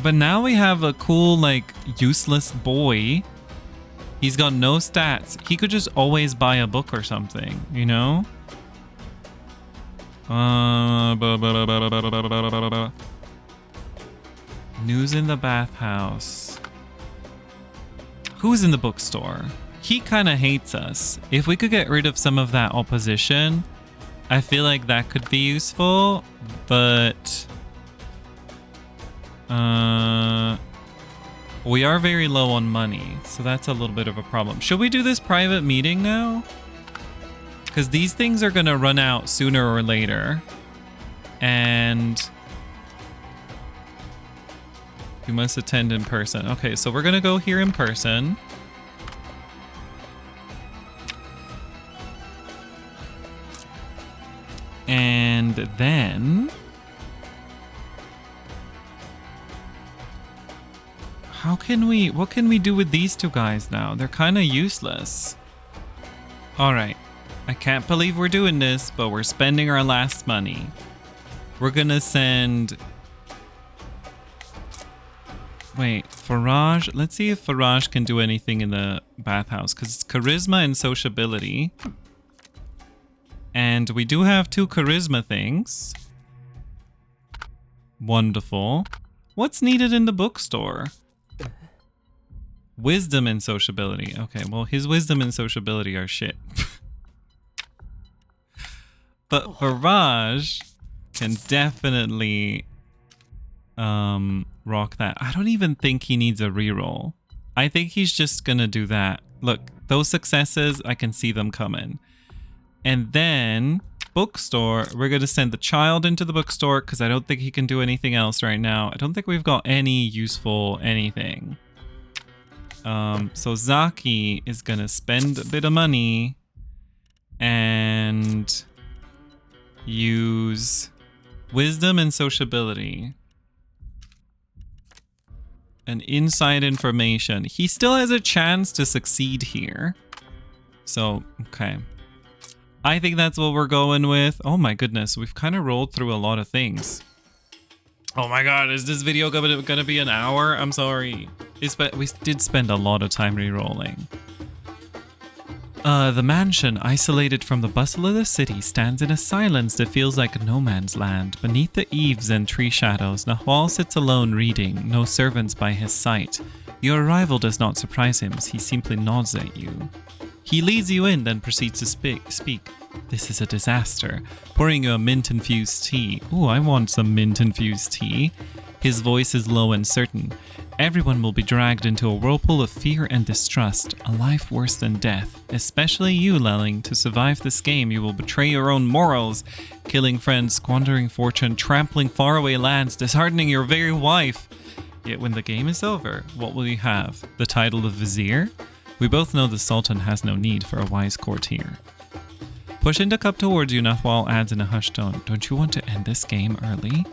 But now we have a cool, like, useless boy. He's got no stats. He could just always buy a book or something, you know? News in the bathhouse. Who's in the bookstore? He kind of hates us. If we could get rid of some of that opposition, I feel like that could be useful, but we are very low on money, so that's a little bit of a problem. Should we do this private meeting now? Because these things are going to run out sooner or later, and you must attend in person. Okay, so we're going to go here in person. And then what can we do with these 2 guys now? They're kind of useless. All right. I can't believe we're doing this, but we're spending our last money. We're going to send... Wait, Faraj. Let's see if Faraj can do anything in the bathhouse, because it's charisma and sociability. And we do have 2 charisma things. Wonderful. What's needed in the bookstore? Wisdom and sociability. Okay, well, his wisdom and sociability are shit. But Faraj can definitely rock that. I don't even think he needs a reroll. I think he's just gonna do that. Look, those successes, I can see them coming. And then bookstore, we're going to send the child into the bookstore because I don't think he can do anything else right now. I don't think we've got any useful anything. So Zaki is going to spend a bit of money and use wisdom and sociability and inside information. He still has a chance to succeed here. So, okay. I think that's what we're going with. Oh my goodness, we've kind of rolled through a lot of things. Oh my god, is this video gonna be an hour? I'm sorry. We did spend a lot of time re-rolling. The mansion, isolated from the bustle of the city, stands in a silence that feels like no man's land. Beneath the eaves and tree shadows, Nahwal sits alone reading, no servants by his side. Your arrival does not surprise him, as he simply nods at you. He leads you in, then proceeds to speak. This is a disaster. Pouring you a mint-infused tea. Ooh, I want some mint-infused tea. His voice is low and certain. Everyone will be dragged into a whirlpool of fear and distrust, a life worse than death. Especially you, Lelling. To survive this game, you will betray your own morals, killing friends, squandering fortune, trampling faraway lands, disheartening your very wife. Yet when the game is over, what will you have? The title of Vizier? We both know the Sultan has no need for a wise courtier. Pushing the cup towards you, Nathwal adds in a hushed tone, "Don't you want to end this game early?"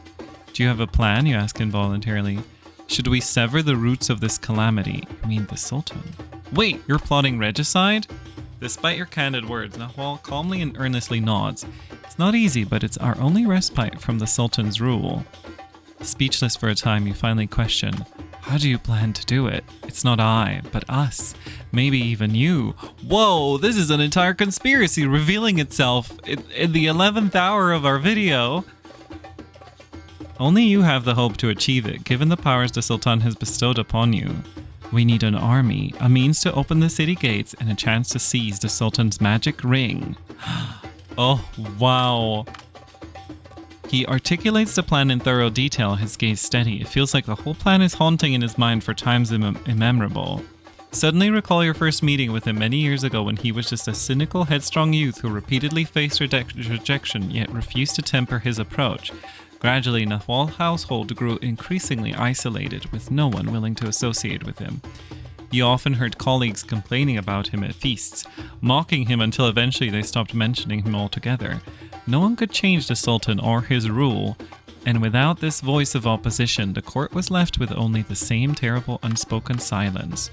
"Do you have a plan?" you ask involuntarily. "Should we sever the roots of this calamity?" "You mean the Sultan?" "Wait, you're plotting regicide?" Despite your candid words, Nathwal calmly and earnestly nods. "It's not easy, but it's our only respite from the Sultan's rule." Speechless for a time, you finally question, "How do you plan to do it? It's not I, but us. Maybe even you." Whoa, this is an entire conspiracy revealing itself in the 11th hour of our video. "Only you have the hope to achieve it, given the powers the Sultan has bestowed upon you. We need an army, a means to open the city gates, and a chance to seize the Sultan's magic ring." Oh, wow. He articulates the plan in thorough detail, his gaze steady. It feels like the whole plan is haunting in his mind for times immemorable. Suddenly recall your first meeting with him many years ago when he was just a cynical, headstrong youth who repeatedly faced rejection yet refused to temper his approach. Gradually, Nathwal's household grew increasingly isolated, with no one willing to associate with him. You often heard colleagues complaining about him at feasts, mocking him until eventually they stopped mentioning him altogether. No one could change the Sultan or his rule, and without this voice of opposition, the court was left with only the same terrible unspoken silence.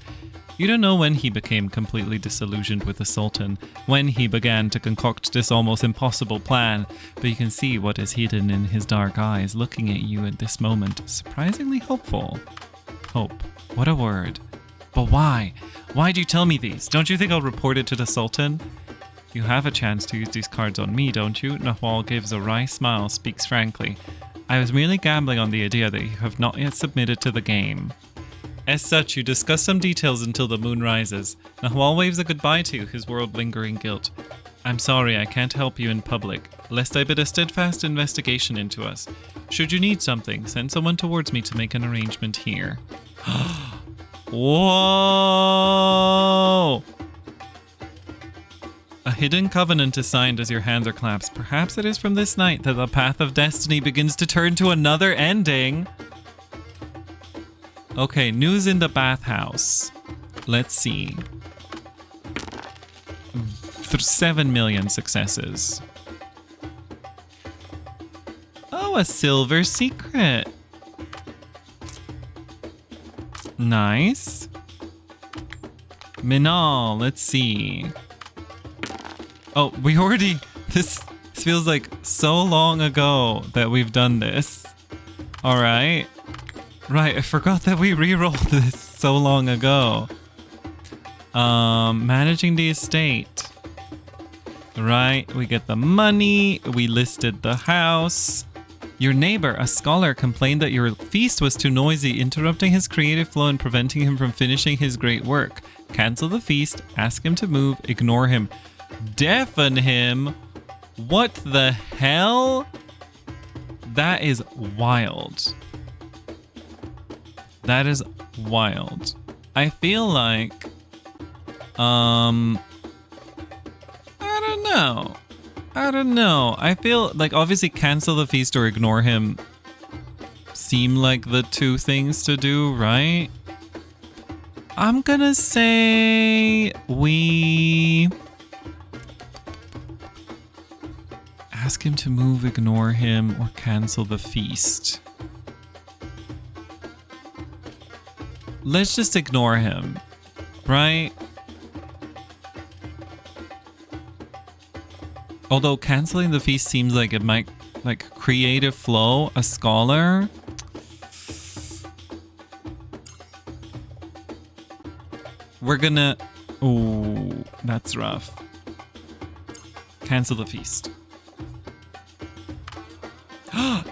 You don't know when he became completely disillusioned with the Sultan, when he began to concoct this almost impossible plan, but you can see what is hidden in his dark eyes, looking at you at this moment, surprisingly hopeful. Hope. What a word. But why? Why do you tell me these? Don't you think I'll report it to the Sultan? You have a chance to use these cards on me, don't you? Nathwal gives a wry smile, speaks frankly. I was merely gambling on the idea that you have not yet submitted to the game. As such, you discuss some details until the moon rises. Nathwal waves a goodbye to you, his world lingering guilt. I'm sorry I can't help you in public, lest I bid a steadfast investigation into us. Should you need something, send someone towards me to make an arrangement here. Whoa! A hidden covenant is signed as your hands are clasped. Perhaps it is from this night that the path of destiny begins to turn to another ending. Okay, news in the bathhouse. Let's see. 7 million successes. Oh, a silver secret. Nice. Minal, let's see. Oh, we already... This feels like so long ago that we've done this. Alright. Right, I forgot that we re-rolled this so long ago. Managing the estate. Right, we get the money. We listed the house. Your neighbor, a scholar, complained that your feast was too noisy, interrupting his creative flow and preventing him from finishing his great work. Cancel the feast, ask him to move, ignore him. Deafen him? What the hell? That is wild. That is wild. I feel like... I don't know. I feel like obviously cancel the feast or ignore him seem like the two things to do, right? I'm gonna say we... ask him to move, ignore him, or cancel the feast. Let's just ignore him, right? Although canceling the feast seems like it might, like, creative flow, a scholar. We're gonna... Ooh, that's rough. Cancel the feast.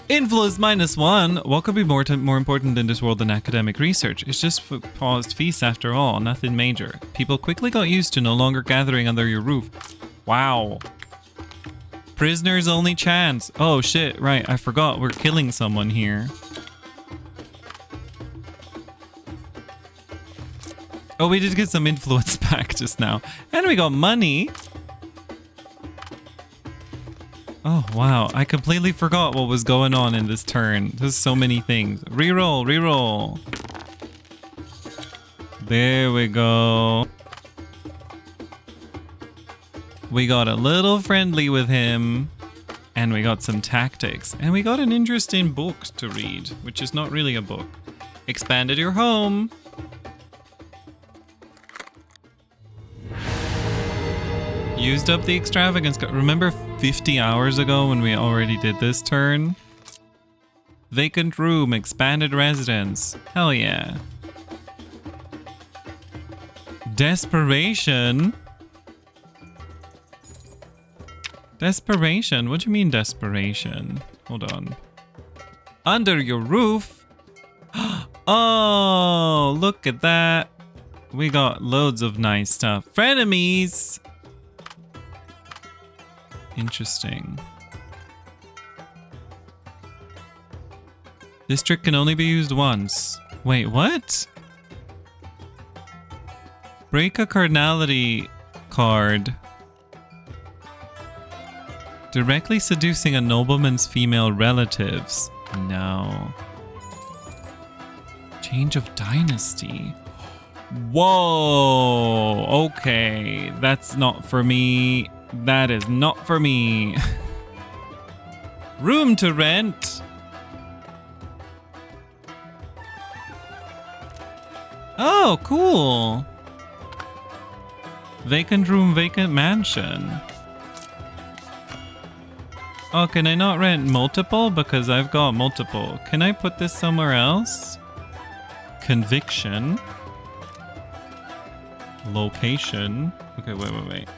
Influence -1. What could be more important in this world than academic research? It's just paused feasts after all, nothing major. People quickly got used to no longer gathering under your roof. Wow. Prisoner's only chance. Oh shit, right, I forgot we're killing someone here. Oh, we did get some influence back just now. And we got money. Oh, wow. I completely forgot what was going on in this turn. There's so many things. Reroll, reroll. There we go. We got a little friendly with him. And we got some tactics. And we got an interesting book to read, which is not really a book. Expanded your home. Used up the extravagance. Remember 50 hours ago when we already did this turn? Vacant room, expanded residence. Hell yeah. Desperation. Desperation? What do you mean desperation? Hold on. Under your roof? Oh, look at that. We got loads of nice stuff. Frenemies! Interesting. This trick can only be used once. Wait, what? Break a cardinality card. Directly seducing a nobleman's female relatives. No. Change of dynasty. Whoa. Okay. That's not for me. That is not for me. Room to rent. Oh, cool. Vacant room, vacant mansion. Oh, can I not rent multiple? Because I've got multiple. Can I put this somewhere else? Conviction. Location. Okay, wait.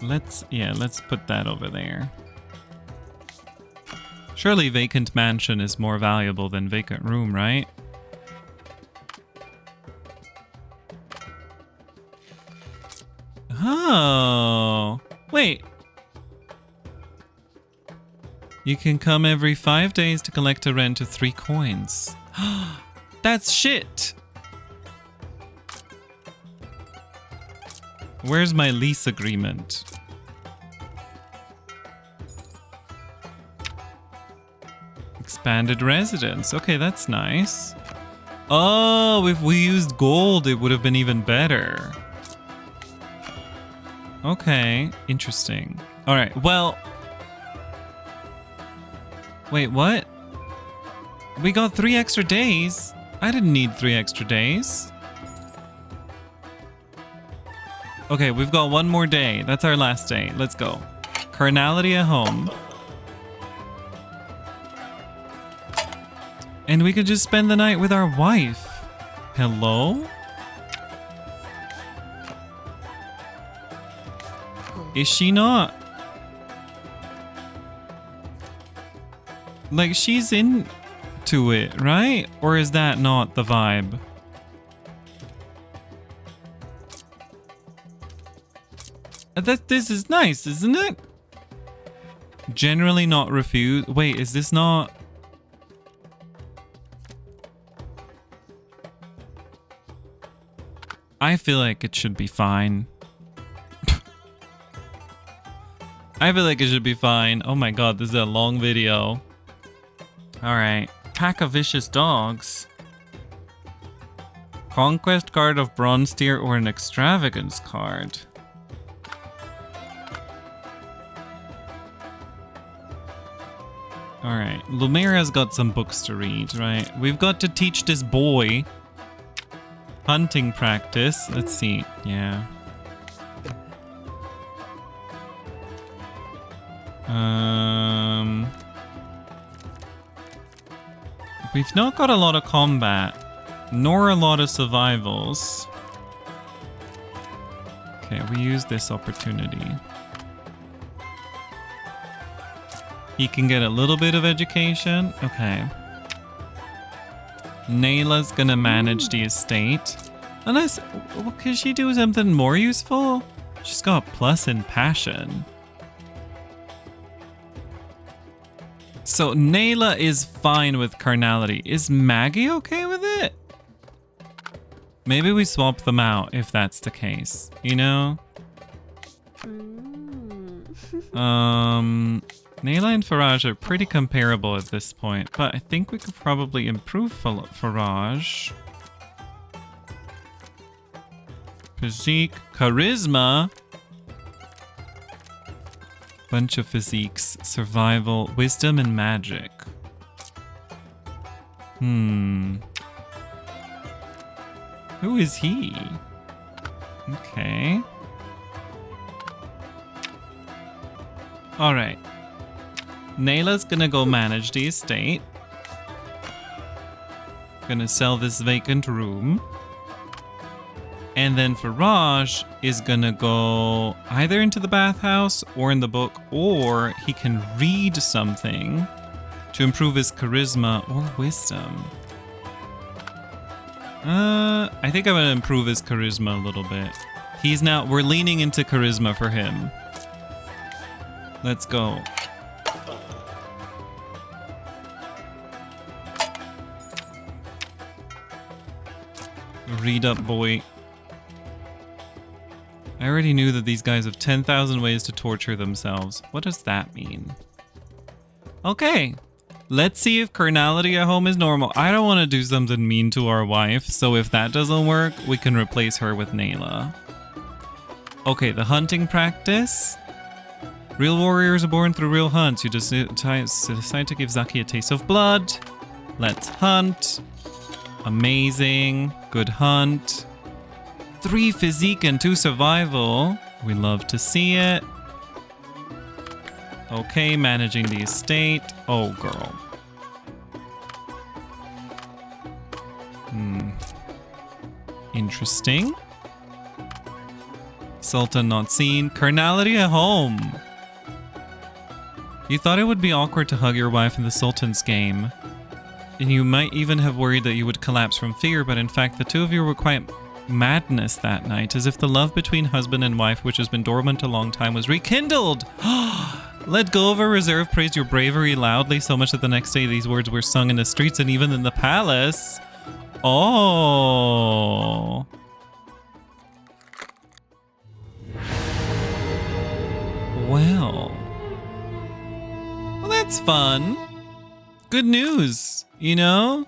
Let's put that over there. Surely vacant mansion is more valuable than vacant room, right? Oh, wait. You can come every 5 days to collect a rent of 3 coins. That's shit. Where's my lease agreement? Expanded residence. Okay, that's nice. Oh, if we used gold, it would have been even better. Okay, interesting. All right, well... Wait, what? We got 3 extra days? I didn't need 3 extra days. Okay, we've got 1 more day. That's our last day. Let's go. Carnality at home. And we could just spend the night with our wife. Hello? Is she not? Like, she's into it, right? Or is that not the vibe? This is nice, isn't it? Generally not refused. Wait, is this not... I feel like it should be fine. I feel like it should be fine. Oh my god, this is a long video. Alright. Pack of vicious dogs. Conquest card of bronze tier or an extravagance card. Alright. Lumera's got some books to read, right? We've got to teach this boy hunting practice. Let's see. Yeah. We've not got a lot of combat, nor a lot of survivals. Okay, we use this opportunity. He can get a little bit of education. Okay. Nayla's gonna manage the estate. Unless, well, can she do something more useful? She's got plus in passion. So Nayla is fine with carnality. Is Maggie okay with it? Maybe we swap them out if that's the case, you know? Nayla and Faraj are pretty comparable at this point, but I think we could probably improve Faraj. Physique. Charisma. Bunch of physiques. Survival. Wisdom and magic. Who is he? Okay. Alright. Nayla's gonna go manage the estate. Gonna sell this vacant room. And then Faraj is gonna go either into the bathhouse or in the book, or he can read something to improve his charisma or wisdom. I think I'm gonna improve his charisma a little bit. We're leaning into charisma for him. Let's go. Read up, boy. I already knew that these guys have 10,000 ways to torture themselves. What does that mean? Okay. Let's see if carnality at home is normal. I don't want to do something mean to our wife, so if that doesn't work, we can replace her with Nayla. Okay, the hunting practice. Real warriors are born through real hunts. You just decide to give Zaki a taste of blood. Let's hunt. Amazing. Good hunt. 3 physique and 2 survival. We love to see it. Okay, managing the estate. Oh, girl. Interesting. Sultan not seen. Carnality at home. You thought it would be awkward to hug your wife in the Sultan's game. And you might even have worried that you would collapse from fear, but in fact the two of you were quite madness that night, as if the love between husband and wife, which has been dormant a long time, was rekindled. Let go of a reserve, praised your bravery loudly, so much that the next day these words were sung in the streets and even in the palace. Oh. Well, that's fun. Good news, you know?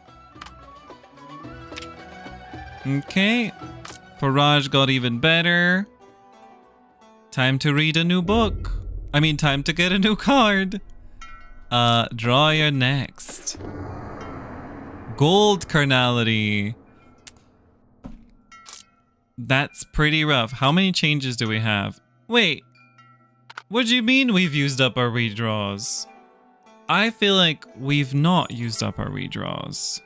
Okay. Faraj got even better. Time to read a new book. I mean, time to get a new card. Draw your next. Gold carnality. That's pretty rough. How many changes do we have? Wait. What do you mean we've used up our redraws? I feel like we've not used up our redraws.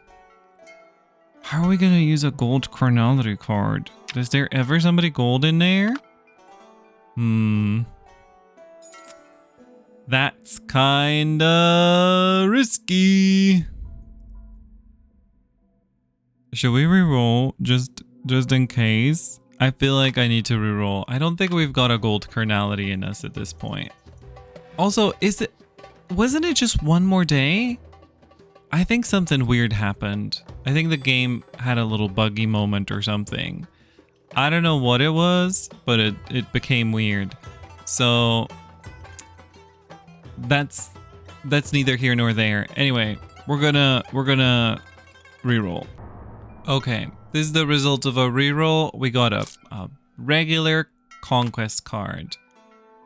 How are we gonna use a gold carnality card? Is there ever somebody gold in there? That's kinda risky. Should we reroll just in case? I feel like I need to reroll. I don't think we've got a gold carnality in us at this point. Also, wasn't it just one more day? I think something weird happened. I think the game had a little buggy moment or something. I don't know what it was, but it became weird. So that's neither here nor there. Anyway, we're gonna reroll. Okay, this is the result of a reroll. We got a regular conquest card.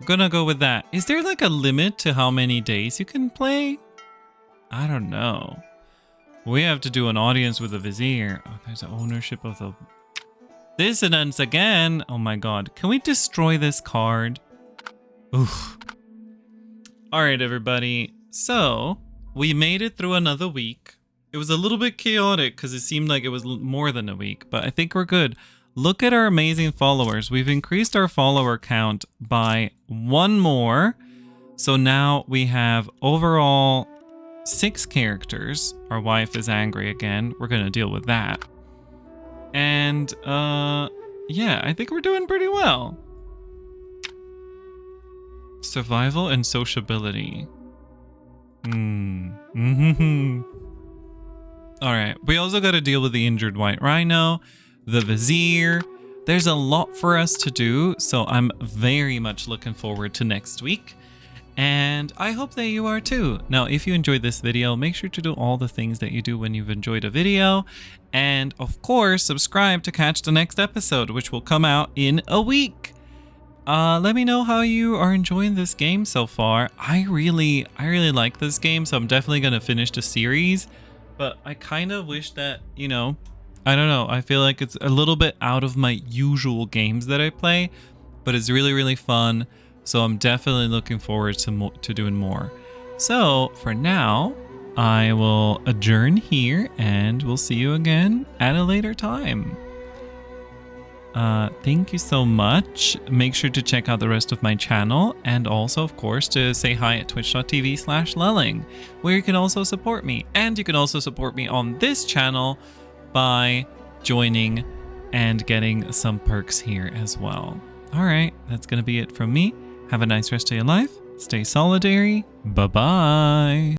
I'm gonna go with that. Is there like a limit to how many days you can play? I don't know. We have to do an audience with the vizier. Oh, there's an ownership of the dissonance again. Oh my god. Can we destroy this card? Oof. Alright, everybody. So, we made it through another week. It was a little bit chaotic because it seemed like it was more than a week, but I think we're good. Look at our amazing followers. We've increased our follower count by 1 more. So now we have overall 6 characters. Our wife is angry again. We're going to deal with that. And yeah, I think we're doing pretty well. Survival and sociability. Alright, we also got to deal with the injured white rhino, the vizier. There's a lot for us to do, so I'm very much looking forward to next week. And I hope that you are too. Now, if you enjoyed this video, make sure to do all the things that you do when you've enjoyed a video. And of course, subscribe to catch the next episode, which will come out in a week. Let me know how you are enjoying this game so far. I really like this game, so I'm definitely going to finish the series. But I kind of wish that, you know, I don't know. I feel like it's a little bit out of my usual games that I play, but it's really fun. So I'm definitely looking forward to doing more. So for now, I will adjourn here and we'll see you again at a later time. Thank you so much. Make sure to check out the rest of my channel and also, of course, to say hi at twitch.tv/lelling, where you can also support me. And you can also support me on this channel by joining and getting some perks here as well. All right, that's going to be it from me. Have a nice rest of your life. Stay solidary. Bye-bye.